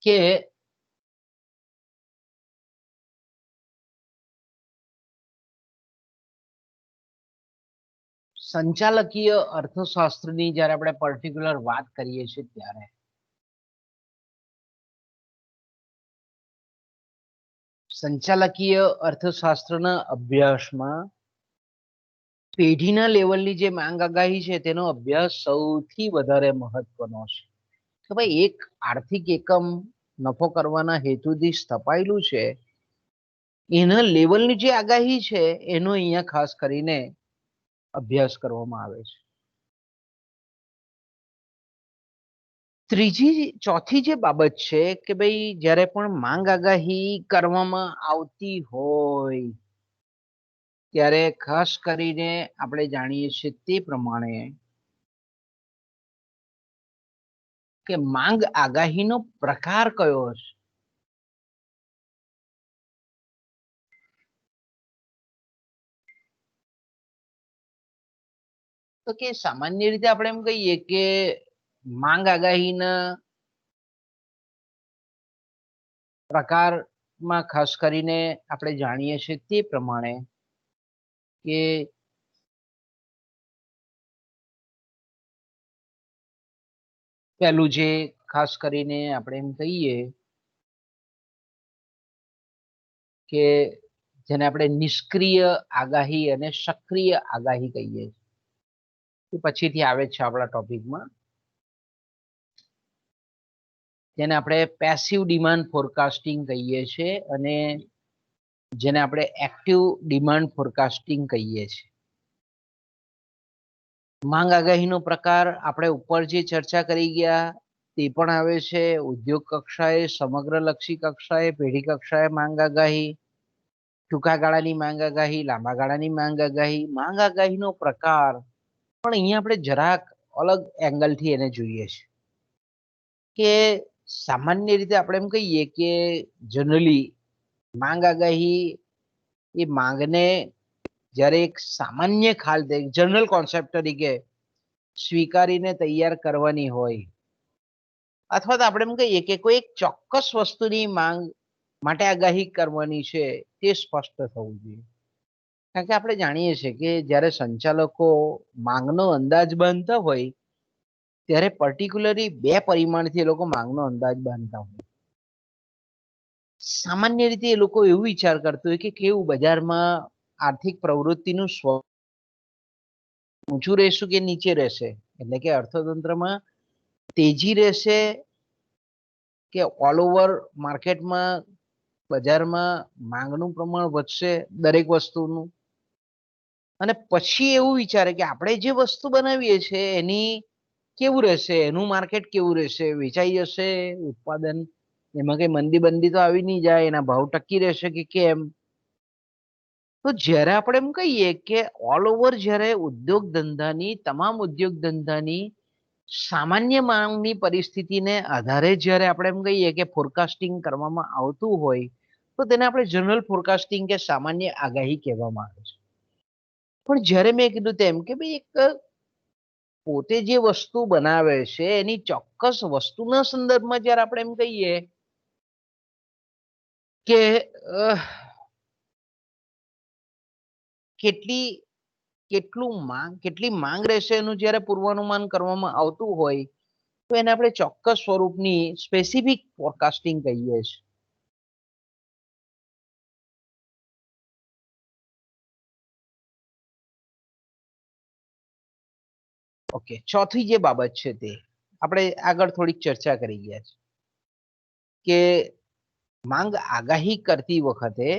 કે સંચાલકીય અર્થશાસ્ત્રની જ્યારે આપણે પર્ટિક્યુલર વાત કરીએ છીએ ત્યારે સંચાલકીય અર્થશાસ્ત્રના અભ્યાસમાં પેઢીના લેવલની જે માંગ આગાહી છે તેનો અભ્યાસ સૌથી વધારે મહત્વનો છે. કે ભાઈ એક આર્થિક એકમ નફો કરવાના હેતુથી સ્થપાયેલું છે એના લેવલની જે આગાહી છે એનો અહીંયા ખાસ કરીને અભ્યાસ કરવામાં આવે છે. ચોથી જે બાબત છે કે ભાઈ જ્યારે પણ માંગ આગાહી કરવામાં આવતી હોય ત્યારે ખાસ કરીને આપણે જાણીએ છીએ તે પ્રમાણે કે માંગ આગાહીનો પ્રકાર કયો છે. તો કે સામાન્ય રીતે આપણે એમ કહીએ કે માંગ આગાહીના પ્રકારમાં ખાસ કરીને આપણે જાણીએ છીએ તે પ્રમાણે કે પહેલું જે ખાસ કરીને આપણે એમ કહીએ કે જેને આપણે નિષ્ક્રિય આગાહી અને સક્રિય આગાહી કહીએ છીએ પછીથી આવે છે આપણા ટોપિકમાં, જેને આપણે પેસિવ ડિમાન્ડ ફોરકાસ્ટિંગ કહીએ છીએ અને જેને આપણે એક્ટિવ ડિમાન્ડ ફોરકાસ્ટિંગ કહીએ છીએ. માંગ આગાહીનો પ્રકાર આપણે ઉપર જે ચર્ચા કરી ગયા તે પણ આવે છે. ઉદ્યોગ કક્ષાએ, સમગ્ર લક્ષી કક્ષાએ, પેઢી કક્ષાએ માંગ આગાહી, ટૂંકા ગાળાની માંગ આગાહી, લાંબા ગાળાની માંગ આગાહી. માંગ આગાહીનો પ્રકાર પણ અહીંયા આપણે જરાક અલગ એંગલથી એને જોઈએ છે કે સામાન્ય રીતે આપણે એમ કહીએ કે જનરલી માંગ આગાહી એ માંગને જ્યારે એક સામાન્ય ખ્યાલ જનરલ કોન્સેપ્ટ તરીકે સ્વીકારીને તૈયાર કરવાની હોય અથવા તો આપણે એમ કહીએ કે કોઈ એક ચોક્કસ વસ્તુની માંગ માટે આગાહી કરવાની છે તે સ્પષ્ટ થવું જોઈએ. કારણ કે આપણે જાણીએ છીએ કે જ્યારે સંચાલકો માંગનો અંદાજ બાંધતા હોય ત્યારે પર્ટિક્યુલરલી બે પરિમાણથી એ લોકો માંગનો અંદાજ બાંધતા હોય. સામાન્ય રીતે એ લોકો એવું વિચાર કરતું હોય કે કેવું બજારમાં આર્થિક પ્રવૃત્તિનું ઊંચું રહેશે કે નીચે રહેશે, એટલે કે અર્થતંત્રમાં તેજી રહેશે કે ઓલ ઓવર માર્કેટમાં બજારમાં માંગનું પ્રમાણ વધશે દરેક વસ્તુનું. અને પછી એવું વિચારે કે આપણે જે વસ્તુ બનાવીએ છીએ એની કેવું રહેશે, એનું માર્કેટ કેવું રહેશે, વેચાઈ જશે ઉત્પાદન, એમાં કઈ મંદી બંદી તો આવી નહીં જાય, એના ભાવ ટકી રહેશે કે કેમ. તો જ્યારે આપણે એમ કહીએ કે ઓલ ઓવર જ્યારે તમામ ઉદ્યોગ ધંધાની સામાન્ય માંગની પરિસ્થિતિને આધારે જ્યારે આપણે એમ કહીએ કે ફોરકાસ્ટિંગ કરવામાં આવતું હોય તો તેને આપણે જનરલ ફોરકાસ્ટિંગ કે સામાન્ય આગાહી કહેવામાં આવે છે. પણ જ્યારે મેં કીધું તેમ કે ભાઈ એક પોતે જે વસ્તુ બનાવે છે એની ચોક્કસ વસ્તુના સંદર્ભમાં જ્યારે આપણે એમ કહીએ કે કેટલી માંગ રહેશે એનું જ્યારે પૂર્વાનુમાન કરવામાં આવતું હોય તો એને આપણે ચોક્કસ સ્વરૂપની સ્પેસિફિક ફોરકાસ્ટિંગ કહીએ છીએ. ઓકે, ચોથી જે બાબત છે તે આપણે આગળ થોડીક ચર્ચા કરી ગયા છે કે માંગ આગાહી કરતી વખતે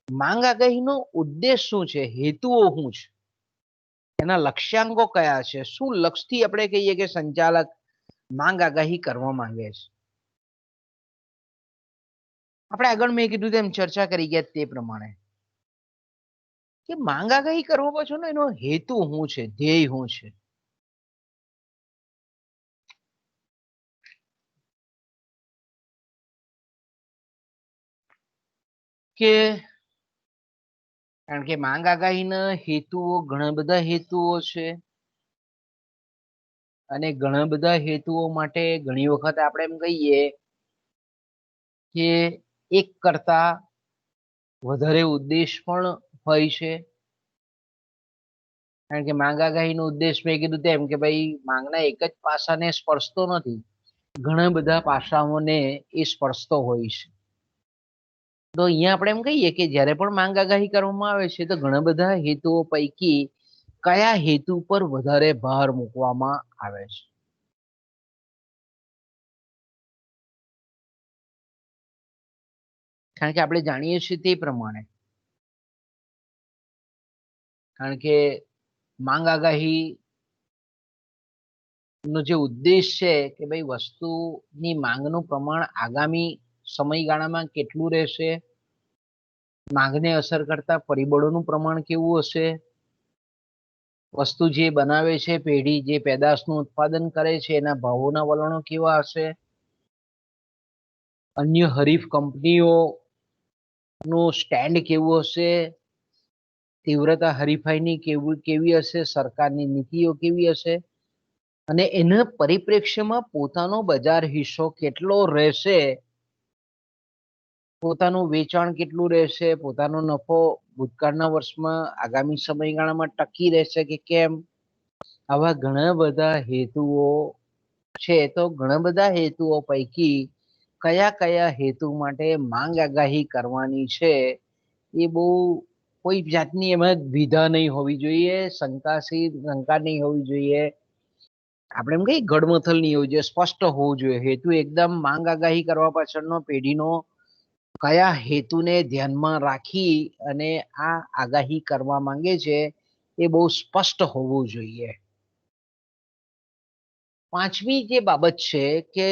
માંગ આગાહીનો ઉદ્દેશ શું છે, હેતુઓ શું છે, એના લક્ષ્યાંકો કયા છે, શું લક્ષ્યથી આપણે કહીએ કે સંચાલક માંગ આગાહી કરવા માંગે છે. આપણે આગળ મેં કીધું તેમ ચર્ચા કરી ગયા તે પ્રમાણે કે માંગ આગાહી કરવા પાછળનો એનો હેતુ શું છે, ધ્યેય શું છે. કે કારણ કે માંગ આગાહીના હેતુઓ ઘણા બધા હેતુઓ છે અને ઘણા બધા હેતુઓ માટે ઘણી વખત આપણે એમ કહીએ કે એક કરતા વધારે ઉદ્દેશ પણ હોય છે. કારણ કે માંગ આગાહીનો ઉદ્દેશ મેં કીધું તેમ કે ભાઈ માંગના એક જ પાસાને સ્પર્શતો નથી, ઘણા બધા પાસાઓને એ સ્પર્શતો હોય છે. તો અહીંયા આપણે એમ કહીએ કે જ્યારે પણ માંગ આગાહી કરવામાં આવે છે તો ઘણા બધા હેતુઓ પૈકી કયા હેતુ પર વધારે ભાર મૂકવામાં આવે છે. કારણ કે આપણે જાણીએ છીએ તે પ્રમાણે, કારણ કે માંગ આગાહી નો જે ઉદ્દેશ છે કે ભાઈ વસ્તુની માંગનું પ્રમાણ આગામી સમયગાળામાં કેટલું રહેશે, માંગને અસર કરતા પરિબળોનું પ્રમાણ કેવું હશે, વસ્તુ જે બનાવે છે પેઢી જે પેદાશનું ઉત્પાદન કરે છે એના ભાવોના વલણો કેવા હશે, અન્ય હરીફ કંપનીઓ નું સ્ટેન્ડ કેવું હશે, તીવ્રતા હરીફાઈની કેવી હશે, સરકારની નીતિઓ કેવી હશે અને એના પરિપ્રેક્ષ્યમાં પોતાનો બજાર હિસ્સો કેટલો રહેશે, પોતાનું વેચાણ કેટલું રહેશે, પોતાનો નફો ભૂતકાળના વર્ષમાં આગામી સમયગાળામાં ટકી રહેશે કે કેમ, આવા ઘણા બધા હેતુઓ છે. તો ઘણા બધા હેતુઓ પૈકી કયા કયા હેતુ માટે માંગ આગાહી કરવાની છે એ બહુ કોઈ જાતની એમાં દ્વિધા નહીં હોવી જોઈએ, શંકા નહીં હોવી જોઈએ. આપણે એમ કઈ ગડમથલ નહીં હોવું જોઈએ, સ્પષ્ટ હોવું જોઈએ. હેતુ એકદમ માંગ આગાહી કરવા પાછળનો પેઢીનો કયા હેતુને ધ્યાનમાં રાખી અને આ આગાહી કરવા માંગે છે એ બહુ સ્પષ્ટ હોવું જોઈએ. પાંચમી જે બાબત છે કે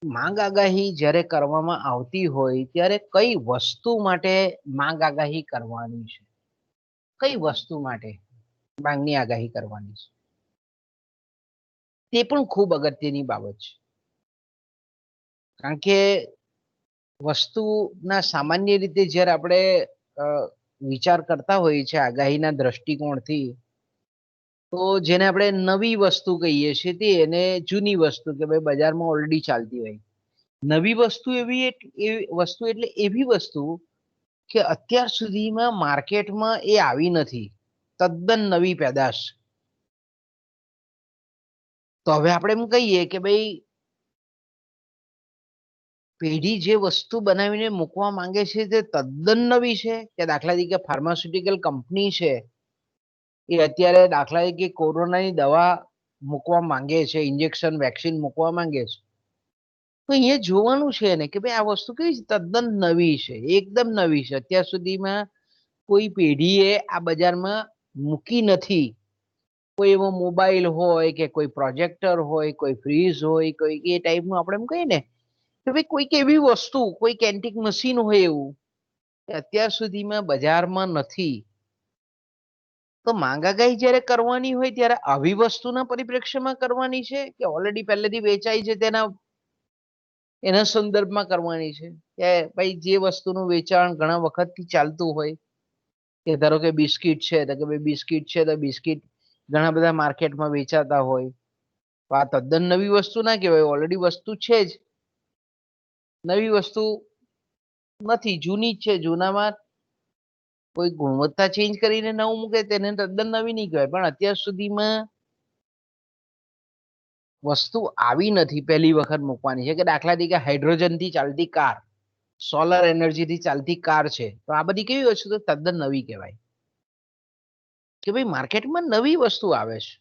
માંગ આગાહી જ્યારે કરવામાં આવતી હોય ત્યારે કઈ વસ્તુ માટે માંગ આગાહી કરવાની છે, કઈ વસ્તુ માટે માંગની આગાહી કરવાની છે, તે પણ ખૂબ અગત્યની બાબત છે. કારણ કે વસ્તુના સામાન્ય રીતે જ્યારે આપણે વિચાર કરતા હોઈએ છીએ આગાહીના દ્રષ્ટિકોણથી, તો જેને આપણે નવી વસ્તુ કહીએ છીએ તે એને જૂની વસ્તુ કે ભાઈ બજારમાં ઓલરેડી ચાલતી હોય. નવી વસ્તુ એવી વસ્તુ એટલે એવી વસ્તુ કે અત્યાર સુધીમાં માર્કેટમાં એ આવી નથી, તદ્દન નવી પેદાશ. તો હવે આપણે એમ કહીએ કે ભાઈ પેઢી જે વસ્તુ બનાવીને મૂકવા માંગે છે તે તદ્દન નવી છે, કે દાખલા તરીકે ફાર્માસ્યુટિકલ કંપની છે એ અત્યારે દાખલા તરીકે કોરોનાની દવા મૂકવા માંગે છે, ઇન્જેક્શન વેક્સિન મૂકવા માંગે છે, તો અહીંયા જોવાનું છે ને કે ભાઈ આ વસ્તુ કેવી છે, તદ્દન નવી છે, એકદમ નવી છે, અત્યાર સુધીમાં કોઈ પેઢીએ આ બજારમાં મૂકી નથી. કોઈ એવો મોબાઈલ હોય કે કોઈ પ્રોજેક્ટર હોય, કોઈ ફ્રીજ હોય, કોઈ એ ટાઈપનું આપણે એમ કહીએ ને કે ભાઈ કોઈક એવી વસ્તુ, કોઈ એન્ટિક મશીન હોય એવું અત્યાર સુધીમાં બજારમાં નથી. તો માંગ આગાહી જ્યારે કરવાની હોય ત્યારે આવી વસ્તુના પરિપ્રેક્ષ્યમાં કરવાની છે કે ઓલરેડી પહેલેથી વેચાઈ છે એના સંદર્ભમાં કરવાની છે, કે ભાઈ જે વસ્તુનું વેચાણ ઘણા વખતથી ચાલતું હોય કે ધારો કે બિસ્કિટ છે તો કે ભાઈ બિસ્કિટ છે તો બિસ્કિટ ઘણા બધા માર્કેટમાં વેચાતા હોય, તો આ તદ્દન નવી વસ્તુ ના કહેવાય, ઓલરેડી વસ્તુ છે જ, નવી વસ્તુ નથી, જૂની જ છે. જૂનામાં કોઈ ગુણવત્તા ચેન્જ કરીને નવું મૂકે તેને તદ્દન નવી નહીં કહેવાય. પણ અત્યાર સુધીમાં વસ્તુ આવી નથી પહેલી વખત મૂકવાની છે, કે દાખલા તરીકે હાઇડ્રોજન થી ચાલતી કાર, સોલર એનર્જી થી ચાલતી કાર છે, તો આ બધી કેવી વસ્તુ તો તદ્દન નવી કહેવાય, કે ભાઈ માર્કેટમાં નવી વસ્તુ આવે છે.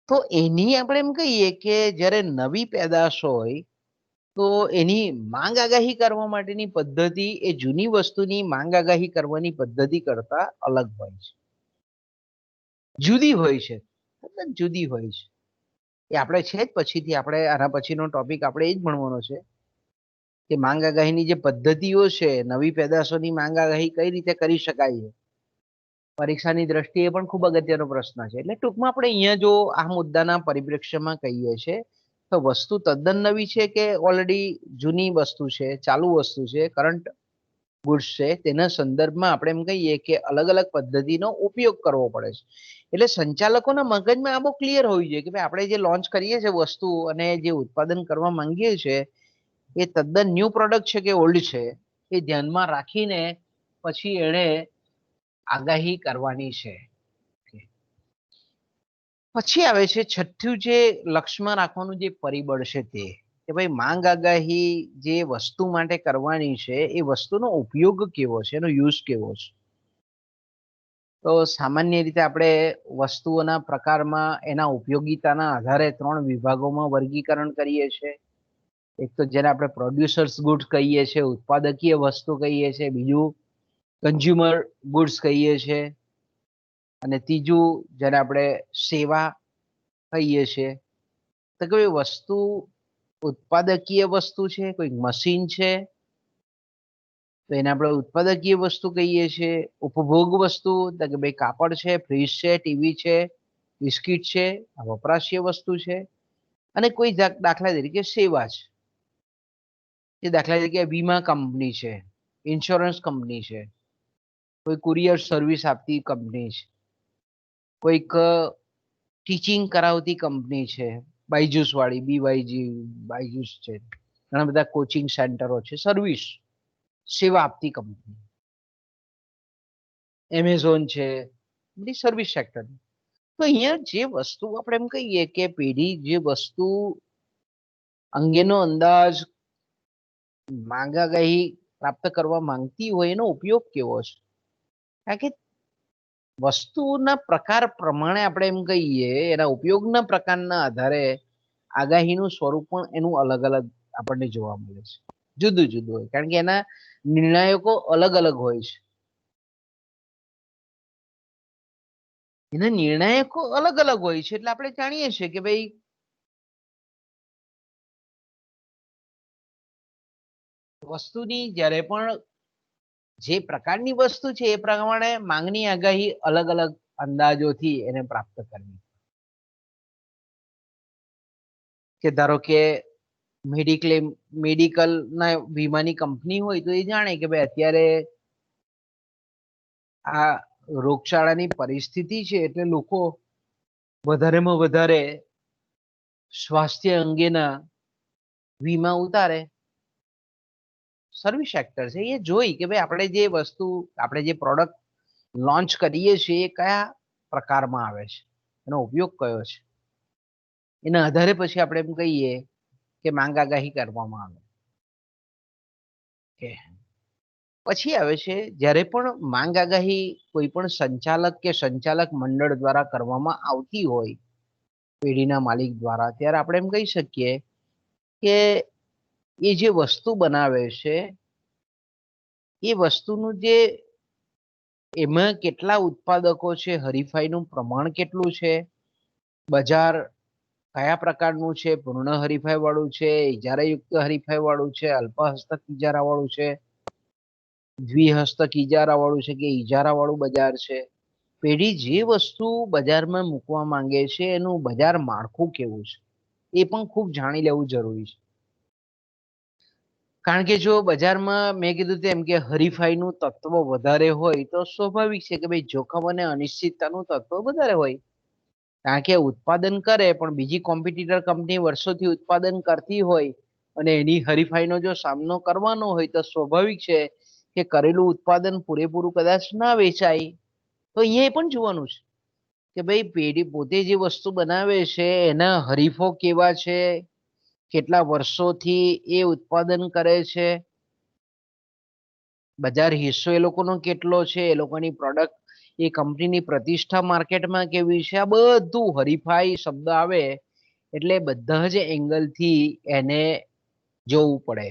તો એની આપણે એમ કહીએ કે જ્યારે નવી પેદાશ હોય તો એની માંગ આગાહી કરવા માટેની પદ્ધતિ એ જૂની વસ્તુની માંગ આગાહી કરવાની પદ્ધતિ કરતા અલગ હોય છે, જુદી હોય છે, જુદી હોય છે. એ આપણે છે જ, પછીથી આપણે આના પછીનો ટોપિક આપણે એ જ ભણવાનો છે કે માંગ આગાહીની જે પદ્ધતિઓ છે, નવી પેદાશોની માંગ આગાહી કઈ રીતે કરી શકાય છે, પરીક્ષાની દ્રષ્ટિએ પણ ખૂબ અગત્યનો પ્રશ્ન છે. એટલે ટૂંકમાં આપણે અહીંયા જો આ મુદ્દાના પરિપ્રેક્ષ્યમાં કહીએ છીએ તો વસ્તુ તદ્દન નવી છે કે ઓલરેડી જૂની વસ્તુ છે, ચાલુ વસ્તુ છે, કરંટ ગુડ્સ છે, તેના સંદર્ભમાં આપણે એમ કહીએ કે અલગ અલગ પદ્ધતિનો ઉપયોગ કરવો પડે છે. એટલે સંચાલકોના મગજમાં આ બહુ ક્લિયર હોવી જોઈએ કે ભાઈ આપણે જે લોન્ચ કરીએ છીએ વસ્તુ અને જે ઉત્પાદન કરવા માંગીએ છીએ એ તદ્દન ન્યૂ પ્રોડક્ટ છે કે ઓલ્ડ છે, એ ધ્યાનમાં રાખીને પછી એણે આગાહી કરવાની છે. પછી આવે છે છઠ્ઠું જે લક્ષ્યમાં રાખવાનું જે પરિબળ છે તે, કે ભાઈ માંગ આગાહી જે વસ્તુ માટે કરવાની છે એ વસ્તુનો ઉપયોગ કેવો છે, એનો યુઝ કેવો છે. તો સામાન્ય રીતે આપણે વસ્તુઓના પ્રકારમાં એના ઉપયોગિતાના આધારે 3 વિભાગોમાં વર્ગીકરણ કરીએ છીએ. એક તો જેને આપણે પ્રોડ્યુસર્સ ગુડ્સ કહીએ છીએ, ઉત્પાદકીય વસ્તુ કહીએ છીએ, બીજું કન્ઝ્યુમર ગુડ્સ કહીએ છીએ, અને ત્રીજું જેને આપણે સેવા કહીએ છીએ. તો કોઈ વસ્તુ ઉત્પાદકીય વસ્તુ છે, કોઈ મશીન છે તો એને આપણે ઉત્પાદકીય વસ્તુ કહીએ છીએ. ઉપભોગ વસ્તુ તો કે ભાઈ કાપડ છે, ફ્રીજ છે, ટીવી છે, બિસ્કિટ છે, આ વપરાશીય વસ્તુ છે. અને કોઈ દાખલા તરીકે સેવા છે, જે દાખલા તરીકે વીમા કંપની છે, ઇન્સ્યોરન્સ કંપની છે, કોઈ કુરિયર સર્વિસ આપતી કંપની છે, કોઈક ટીચિંગ કરાવતી કંપની છે, બાયજુસ વાળી બીવાયજી બાયજુસ છે, ઘણા બધા કોચિંગ સેન્ટરો છે, સર્વિસ સેવા આપતી કંપની, એમેઝોન છે, બધી સર્વિસ સેક્ટર. તો અહીંયા જે વસ્તુ આપણે એમ કહીએ કે પેઢી જે વસ્તુ અંગેનો અંદાજ માંગ આગાહી પ્રાપ્ત કરવા માંગતી હોય એનો ઉપયોગ કેવો છે. કારણ કે વસ્તુના પ્રકાર પ્રમાણે આપણે એમ કહીએ એના ઉપયોગના પ્રકારના આધારે આગાહીનું સ્વરૂપ પણ એનું અલગ અલગ આપણને જોવા મળે છે, જુદું જુદું હોય, કારણ કે એના નિર્ણાયકો અલગ અલગ હોય છે. એના નિર્ણાયકો અલગ અલગ હોય છે. એટલે આપણે જાણીએ છીએ કે ભાઈ વસ્તુની જ્યારે પણ જે પ્રકારની વસ્તુ છે એ પ્રમાણે માંગની આગાહી અલગ અલગ અંદાજોથી એને પ્રાપ્ત કરવી. કે ધારો કે મેડિકલ ના વીમાની કંપની હોય તો એ જાણે કે ભાઈ અત્યારે આ રોગચાળાની પરિસ્થિતિ છે એટલે લોકો વધારેમાં વધારે સ્વાસ્થ્ય અંગેના વીમા ઉતારે. સર્વિસ સેક્ટર છે, એ જોઈ કે ભાઈ આપણે જે વસ્તુ આપણે જે પ્રોડક્ટ લોન્ચ કરીએ છીએ એ કયા પ્રકારમાં આવે છે, એનો ઉપયોગ કયો છે, એના આધારે પછી આપણે એમ કહીએ કે માંગ આગાહી કરવામાં આવે. પછી આવે છે જ્યારે પણ માંગ આગાહી કોઈ પણ સંચાલક કે સંચાલક મંડળ દ્વારા કરવામાં આવતી હોય પેઢીના માલિક દ્વારા, ત્યારે આપણે એમ કહી શકીએ કે એ જે વસ્તુ બનાવે છે એ વસ્તુનું જે એમાં કેટલા ઉત્પાદકો છે, હરીફાઈનું પ્રમાણ કેટલું છે, બજાર કયા પ્રકારનું છે, પૂર્ણ હરીફાઈ વાળું છે, ઇજારાયુક્ત હરીફાઈ વાળું છે, અલ્પ હસ્તક ઇજારા વાળું છે, દ્વિહસ્તક ઇજારા વાળું છે કે ઇજારા વાળું બજાર છે. પેઢી જે વસ્તુ બજારમાં મૂકવા માંગે છે એનું બજાર માળખું કેવું છે એ પણ ખૂબ જાણી લેવું જરૂરી છે. કારણ કે જો બજારમાં મેં કીધું તેમ કે હરીફાઈનું તત્વ વધારે હોય તો સ્વાભાવિક છે કે ભાઈ જોખમ અને અનિશ્ચિતતાનું તત્વ વધારે હોય. કારણ કે ઉત્પાદન કરે પણ બીજી કોમ્પિટિટર કંપની વર્ષોથી ઉત્પાદન કરતી હોય અને એની હરીફાઈનો જો સામનો કરવાનો હોય તો સ્વાભાવિક છે કે કરેલું ઉત્પાદન પૂરેપૂરું કદાચ ના વેચાય. તો અહીંયા એ પણ જોવાનું છે કે ભાઈ પેઢી પોતે જે વસ્તુ બનાવે છે એના હરીફો કેવા છે, કેટલા વર્ષોથી એ ઉત્પાદન કરે છે, બજાર હિસ્સો એ લોકોનો કેટલો છે, એ લોકોની પ્રોડક્ટ એ કંપનીની પ્રતિષ્ઠા માર્કેટમાં કેવી છે, આ બધું હરીફાઈ શબ્દ આવે એટલે બધા જ એંગલથી એને જોવું પડે.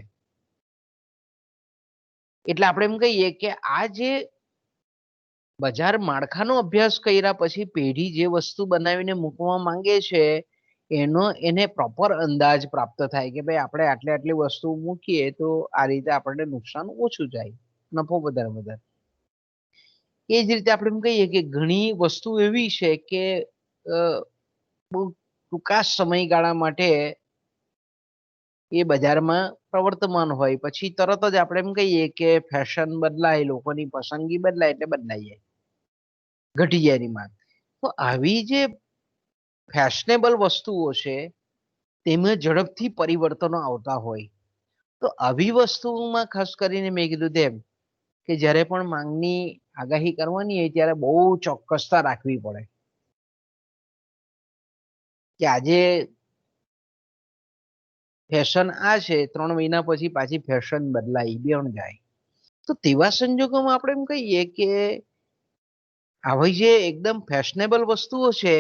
એટલે આપણે એમ કહીએ કે આ જે બજાર માળખાનો અભ્યાસ કર્યા પછી પેઢી જે વસ્તુ બનાવીને મૂકવા માંગે છે એને પ્રોપર અંદાજ પ્રાપ્ત થાય કે ભાઈ આપણે આટલી વસ્તુ મૂકીએ તો આ રીતે આપણને નુકસાન ઓછું જાય, નફો વધારે. એ જ રીતે આપણે એમ કહીએ કે ઘણી વસ્તુ એવી છે કે બહુ ટૂંકા સમયગાળા માટે એ બજારમાં પ્રવર્તમાન હોય પછી તરત જ આપણે એમ કહીએ કે ફેશન બદલાય, લોકોની પસંદગી બદલાય એટલે બદલાઈ જાય, ઘટી જાય એની માંગ. તો આવી જે ફેશનેબલ વસ્તુઓ છે તેમાં ઝડપથી પરિવર્તનો આવતા હોય. તો આવી વસ્તુમાં ખાસ કરીને મેં કીધું તેમ કે જ્યારે પણ માંગની આગાહી કરવાની હોય ત્યારે બહુ ચોક્કસતા રાખવી પડે કે આજે ફેશન આ છે, 3 મહિના પછી પાછી ફેશન બદલાઈ પણ જાય. તો તેવા સંજોગોમાં આપણે એમ કહીએ કે આવી જે એકદમ ફેશનેબલ વસ્તુઓ છે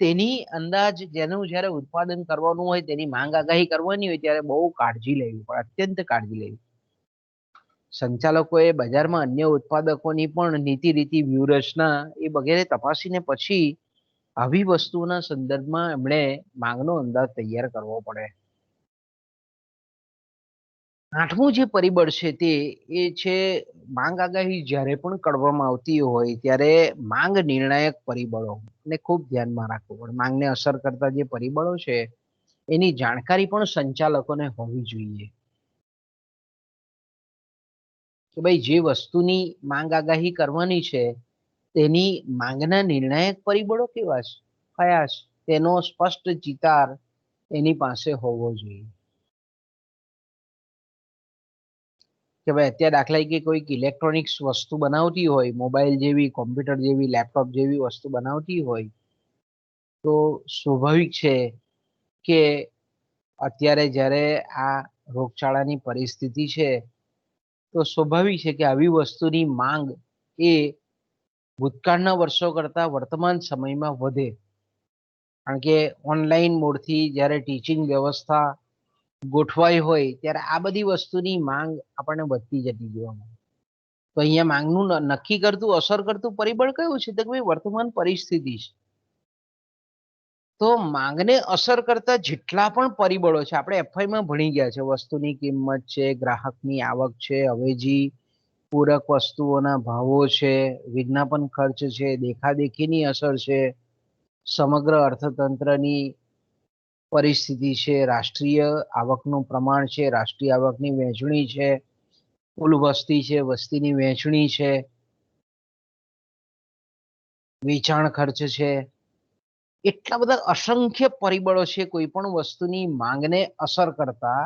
તેની અંદાજ જેનું જ્યારે ઉત્પાદન કરવાનું હોય, તેની માંગ આગાહી કરવાની હોય ત્યારે બહુ કાળજી લેવી પડે, અત્યંત કાળજી લેવી. સંચાલકોએ બજારમાં અન્ય ઉત્પાદકોની પણ નીતિ રીતિ વ્યૂહરચના એ વગેરે તપાસીને પછી આવી વસ્તુઓના સંદર્ભમાં એમણે માંગનો અંદાજ તૈયાર કરવો પડે. 8મું જે પરિબળ છે તે એ છે માંગ આગાહી જ્યારે પણ કરવામાં આવતી હોય ત્યારે માંગ નિર્ણાયક પરિબળો ને ખૂબ ધ્યાનમાં રાખવું પડે. માંગને અસર કરતા જે પરિબળો છે એની જાણકારી પણ સંચાલકોને હોવી જોઈએ કે ભાઈ જે વસ્તુની માંગ આગાહી કરવાની છે તેની માંગના નિર્ણાયક પરિબળો કેવા છે, કયા છે, તેનો સ્પષ્ટ ચિતાર એની પાસે હોવો જોઈએ. કે ભાઈ અત્યારે દાખલા કે કોઈક ઇલેક્ટ્રોનિક્સ વસ્તુ બનાવતી હોય, મોબાઈલ જેવી, કોમ્પ્યુટર જેવી, લેપટોપ જેવી વસ્તુ બનાવતી હોય તો સ્વાભાવિક છે કે અત્યારે જ્યારે આ રોગચાળાની પરિસ્થિતિ છે તો સ્વાભાવિક છે કે આવી વસ્તુની માંગ એ ભૂતકાળના વર્ષો કરતા વર્તમાન સમયમાં વધે. કારણ કે ઓનલાઈન મોડથી જ્યારે ટીચિંગ વ્યવસ્થા ગોઠવાઈ હોય ત્યારે આ બધી વસ્તુની માંગ આપણને વધતી જતી જોવા મળે. તો અહીંયા માંગનું નક્કી કરતું, અસર કરતું પરિબળ કયું છે? તો કે ભાઈ વર્તમાન પરિસ્થિતિ છે. તો માંગને અસર કરતા જેટલા પણ પરિબળો છે આપણે એફઆઈમાં ભણી ગયા છે, વસ્તુની કિંમત છે, ગ્રાહકની આવક છે, અવેજી, પૂરક વસ્તુઓના ભાવો છે, વિજ્ઞાપન ખર્ચ છે, દેખાદેખીની અસર છે, સમગ્ર અર્થતંત્રની પરિસ્થિતિ છે, રાષ્ટ્રીય આવકનું પ્રમાણ છે, રાષ્ટ્રીય આવકની વહેંચણી છે, કુલ વસ્તી છે, વસ્તીની વહેંચણી છે, વેચાણ ખર્ચ છે, એટલા બધા અસંખ્ય પરિબળો છે કોઈ પણ વસ્તુની માંગને અસર કરતા.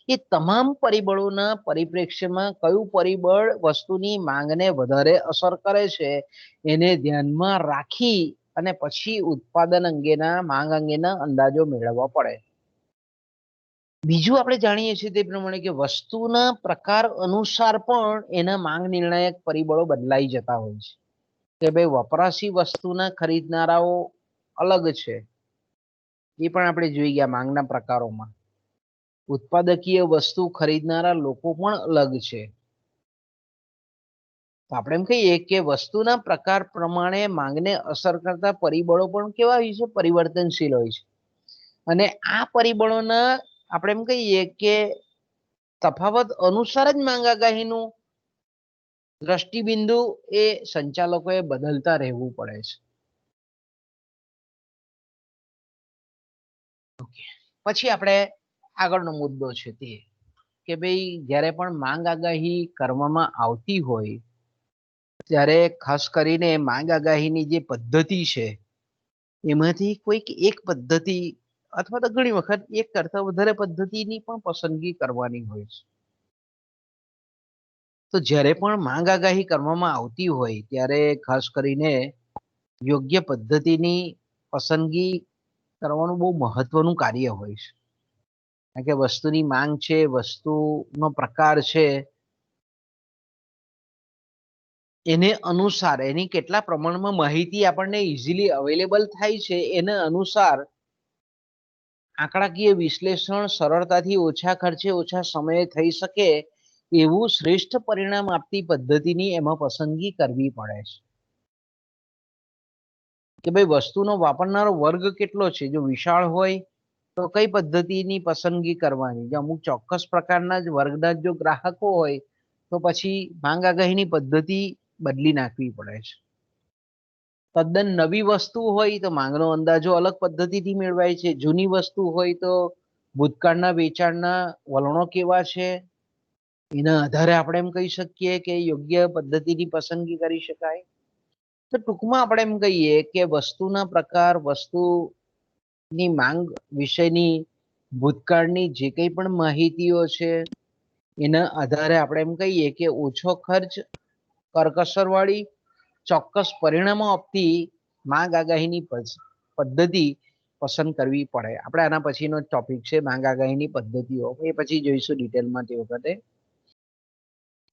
એ તમામ પરિબળોના પરિપ્રેક્ષ્યમાં કયું પરિબળ વસ્તુની માંગને વધારે અસર કરે છે એને ધ્યાનમાં રાખી અને પછી ઉત્પાદન અંગેના, માંગ અંગેના અંદાજો મેળવવા પડે. બીજું આપણે જાણીએ છીએ તે પ્રમાણે કે વસ્તુના પ્રકાર અનુસાર પણ એના માંગ નિર્ણાયક પરિબળો બદલાઈ જતા હોય છે. કે ભાઈ વપરાશી વસ્તુના ખરીદનારાઓ અલગ છે, એ પણ આપણે જોઈ ગયા માંગના પ્રકારોમાં. ઉત્પાદકીય વસ્તુ ખરીદનારા લોકો પણ અલગ છે. તો આપણે એમ કહીએ કે વસ્તુના પ્રકાર પ્રમાણે માંગને અસર કરતા પરિબળો પણ કેવા હોય છે? પરિવર્તનશીલ હોય છે. અને આ પરિબળોના આપણે એમ કહીએ કે તફાવત અનુસાર જ માંગ આગાહીનું દ્રષ્ટિબિંદુ એ સંચાલકોએ બદલતા રહેવું પડે છે. પછી આપણે આગળનો મુદ્દો છે તે કે ભાઈ જ્યારે પણ માંગ આગાહી કરવામાં આવતી હોય ત્યારે ખાસ કરીને માંગ આગાહીની જે પદ્ધતિ છે એમાંથી કોઈક એક પદ્ધતિ અથવા તો ઘણી વખત એક કરતા વધારે પદ્ધતિની પણ પસંદગી કરવાની હોય છે. તો જ્યારે પણ માંગ આગાહી કરવામાં આવતી હોય ત્યારે ખાસ કરીને યોગ્ય પદ્ધતિની પસંદગી કરવાનું બહુ મહત્વનું કાર્ય હોય છે. કારણ કે વસ્તુની માંગ છે, વસ્તુનો પ્રકાર છે, એને અનુસાર એની કેટલા પ્રમાણમાં માહિતી આપણને ઇઝીલી અવેલેબલ થાય છે એના અનુસાર આંકડાકીય વિશ્લેષણ સરળતાથી ઓછા ખર્ચે ઓછા સમયે થઈ શકે એવું શ્રેષ્ઠ પરિણામ આપતી પદ્ધતિની એમાં પસંદગી કરવી પડે છે. કે ભાઈ વસ્તુનો વાપરનારો વર્ગ કેટલો છે, જો વિશાળ હોય તો કઈ પદ્ધતિની પસંદગી કરવાની, જો અમુક ચોક્કસ પ્રકારના જ વર્ગના જો ગ્રાહકો હોય તો પછી માંગ આગાહીની પદ્ધતિ બદલી નાખવી પડે છે. તદ્દન નવી વસ્તુ હોય તો માંગનો અંદાજો અલગ પદ્ધતિથી મેળવાય છે. જૂની વસ્તુ હોય તો ભૂતકાળના વેચાણના વલણો કેવા છે એના આધારે આપણે એમ કહી શકીએ કે યોગ્ય પદ્ધતિની પસંદગી કરી શકાય. તો ટૂંકમાં આપણે એમ કહીએ કે વસ્તુના પ્રકાર, વસ્તુની માંગ વિશેની ભૂતકાળની જે કંઈ પણ માહિતીઓ છે એના આધારે આપણે એમ કહીએ કે ઓછો ખર્ચ, કરકસરવાળી, ચોક્કસ પરિણામો આપતી માંગ આગાહીની પદ્ધતિ પસંદ કરવી પડે. આપણે આના પછીનો ટોપિક છે માંગ આગાહીની પદ્ધતિઓ, એ પછી જોઈશું ડિટેલમાં તે વખતે.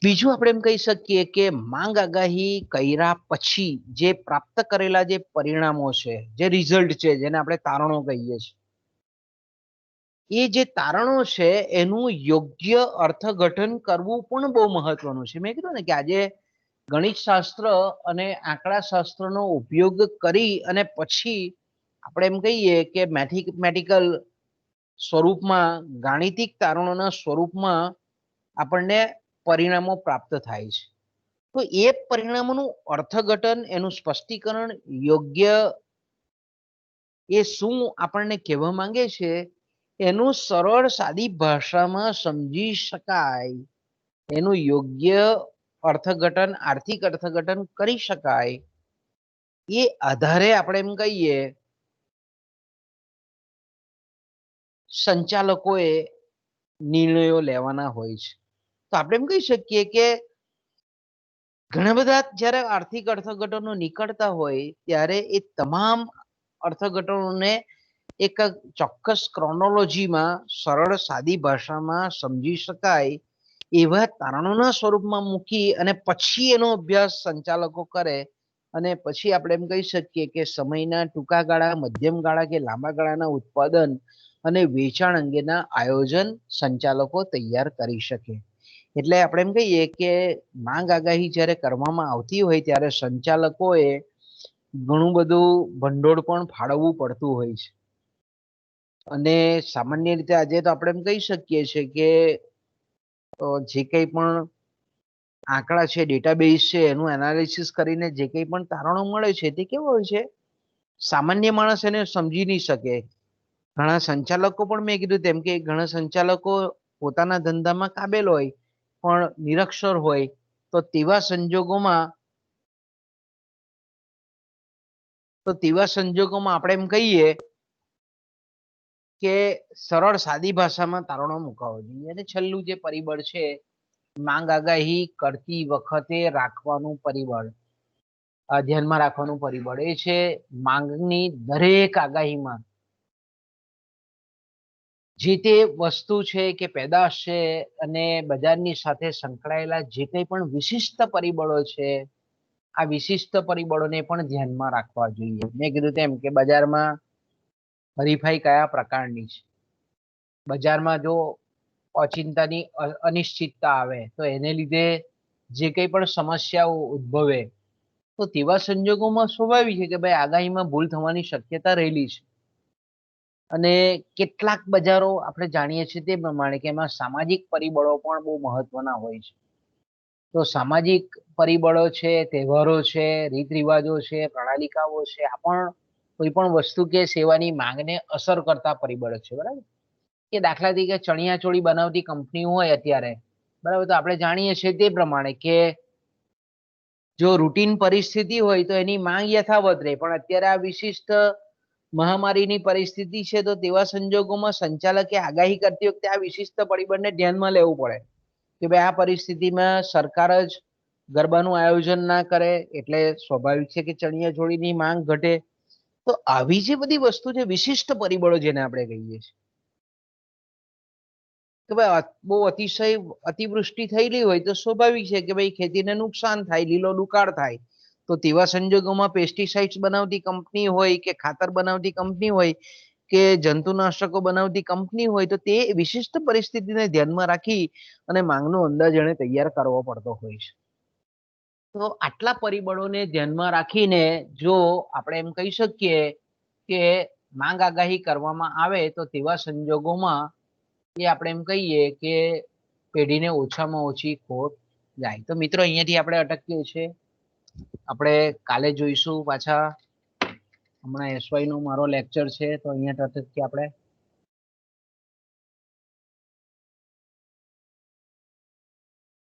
બીજું આપણે એમ કહી શકીએ કે માંગ આગાહી કર્યા પછી જે પ્રાપ્ત કરેલા જે પરિણામો છે, જે રિઝલ્ટ છે, જેને આપણે તારણો કહીએ છીએ, એ જે તારણો છે એનું યોગ્ય અર્થઘટન કરવું પણ બહુ મહત્વનું છે. મેં કીધું ને કે આજે ગણિત શાસ્ત્ર અને આંકડા શાસ્ત્રનો ઉપયોગ કરી અને પછી આપણે એમ કહીએ કે મેથેમેટિકલ સ્વરૂપમાં, ગાણિતિક તારણોના સ્વરૂપમાં આપણને પરિણામો પ્રાપ્ત થાય છે. તો એ પરિણામોનું અર્થઘટન, એનું સ્પષ્ટીકરણ યોગ્ય, એ શું આપણને કહેવા માંગે છે એનું સરળ સાદી ભાષામાં સમજી શકાય, એનું યોગ્ય અર્થઘટન, આર્થિક અર્થઘટન કરી શકાય, એ આધારે આપણે એમ કહીએ સંચાલકોએ નિર્ણયો લેવાના હોય છે. તો આપણે એમ કહી શકીએ કે ઘણા બધા જ્યારે આર્થિક અર્થઘટનો નીકળતા હોય ત્યારે એ તમામ અર્થઘટનોને એક ચોક્કસ ક્રોનોલોજીમાં સરળ સાદી ભાષામાં સમજી શકાય એવા તારણોના સ્વરૂપમાં મૂકી અને પછી એનો અભ્યાસ સંચાલકો કરે અને પછી આપણે એમ કહી શકીએ કે સમયના ટૂંકા ગાળા, મધ્યમ ગાળા કે લાંબા ગાળાના ઉત્પાદન અને વેચાણ અંગેના આયોજન સંચાલકો તૈયાર કરી શકે. એટલે આપણે એમ કહીએ કે માંગ આગાહી જ્યારે કરવામાં આવતી હોય ત્યારે સંચાલકોએ ઘણું બધું ભંડોળ પણ ફાળવવું પડતું હોય છે. અને સામાન્ય રીતે આજે તો આપણે એમ કહી શકીએ છીએ કે જે કંઈ પણ આંકડા છે, ડેટાબેઝ છે, એનું એનાલિસિસ કરીને જે કંઈ પણ તારણો મળે છે તે કેવો હોય છે, સામાન્ય માણસ એને સમજી નહીં શકે. ઘણા સંચાલકો પણ મેં કીધું તેમ કે ઘણા સંચાલકો પોતાના ધંધામાં કાબેલ હોય પણ નિરક્ષર હોય, તો તેવા સંજોગોમાં આપણે એમ કહીએ કે સરળ સાદી ભાષામાં તારણો મુકાવવા જોઈએ. અને છેલ્લું જે પરિબળ છે માંગ આગાહી કરતી વખતે રાખવાનું પરિબળ, ધ્યાનમાં રાખવાનું પરિબળ, એ છે માંગની દરેક આગાહીમાં જે તે વસ્તુ છે કે પેદાશ છે અને બજારની સાથે સંકળાયેલા જે કંઈ પણ વિશિષ્ટ પરિબળો છે, આ વિશિષ્ટ પરિબળોને પણ ધ્યાનમાં રાખવા જોઈએ. મેં કીધું તેમ કે બજારમાં હરીફાઈ કયા પ્રકારની છે, બજારમાં જો ઓચિંતાની અનિશ્ચિતતા આવે તો એને લીધે જે કંઈ પણ સમસ્યાઓ ઉદ્ભવે તો તેવા સંજોગોમાં સ્વાભાવિક છે કે ભાઈ આગાહીમાં ભૂલ થવાની શક્યતા રહેલી છે. અને કેટલાક બજારો આપણે જાણીએ છીએ તે પ્રમાણે કે એમાં સામાજિક પરિબળો પણ બહુ મહત્વના હોય છે. તો સામાજિક પરિબળો છે, તહેવારો છે, રીત રિવાજો છે, પ્રણાલિકાઓ છે, આ પણ કોઈ પણ વસ્તુ કે સેવાની માંગને અસર કરતા પરિબળ છે, બરાબર. કે દાખલા તરીકે ચણિયાચોળી બનાવતી કંપની હોય અત્યારે, બરાબર, તો આપણે જાણીએ છીએ તે પ્રમાણે કે જો રૂટીન પરિસ્થિતિ હોય તો એની માંગ યથાવત રહે, પણ અત્યારે આ વિશિષ્ટ મહામારીની પરિસ્થિતિ છે, તો તેવા સંજોગોમાં સંચાલકે આગાહી કરતી વખતે આ વિશિષ્ટ પરિબળને ધ્યાનમાં લેવું પડે કે ભાઈ આ પરિસ્થિતિમાં સરકાર જ ગરબાનું આયોજન ના કરે એટલે સ્વાભાવિક છે કે ચણિયાચોળીની માંગ ઘટે. તો આવી જે બધી વસ્તુ છે, વિશિષ્ટ પરિબળો જેને આપણે કહીએ છીએ કે ભાઈ બહુ અતિશય અતિવૃષ્ટિ થયેલી હોય તો સ્વાભાવિક છે કે ભાઈ ખેતીને નુકસાન થાય, લીલો દુકાળ થાય. તો તેવા સંજોગોમાં પેસ્ટિસાઇડ્સ બનાવતી કંપની હોય કે ખાતર બનાવતી કંપની હોય કે જંતુનાશકો બનાવતી કંપની હોય તો તે વિશિષ્ટ પરિસ્થિતિને ધ્યાનમાં રાખી અને માંગનો અંદાજ એને તૈયાર કરવો પડતો હોય છે. તો આટલા પરિબળોને ધ્યાનમાં રાખીને જો આપણે એમ કહી શકીએ કે માંગ આગાહી કરવામાં આવે તો તેવા સંજોગોમાં એ આપણે એમ કહીએ કે પેઢીને ઓછામાં ઓછી ખોટ જાય. તો મિત્રો અહીંયાથી આપણે અટકીએ છીએ. આપણે કાલે જોઈશું પાછા. હમણાં એસવાય નો મારો લેક્ચર છે તો અહીંયા અટકીએ આપણે.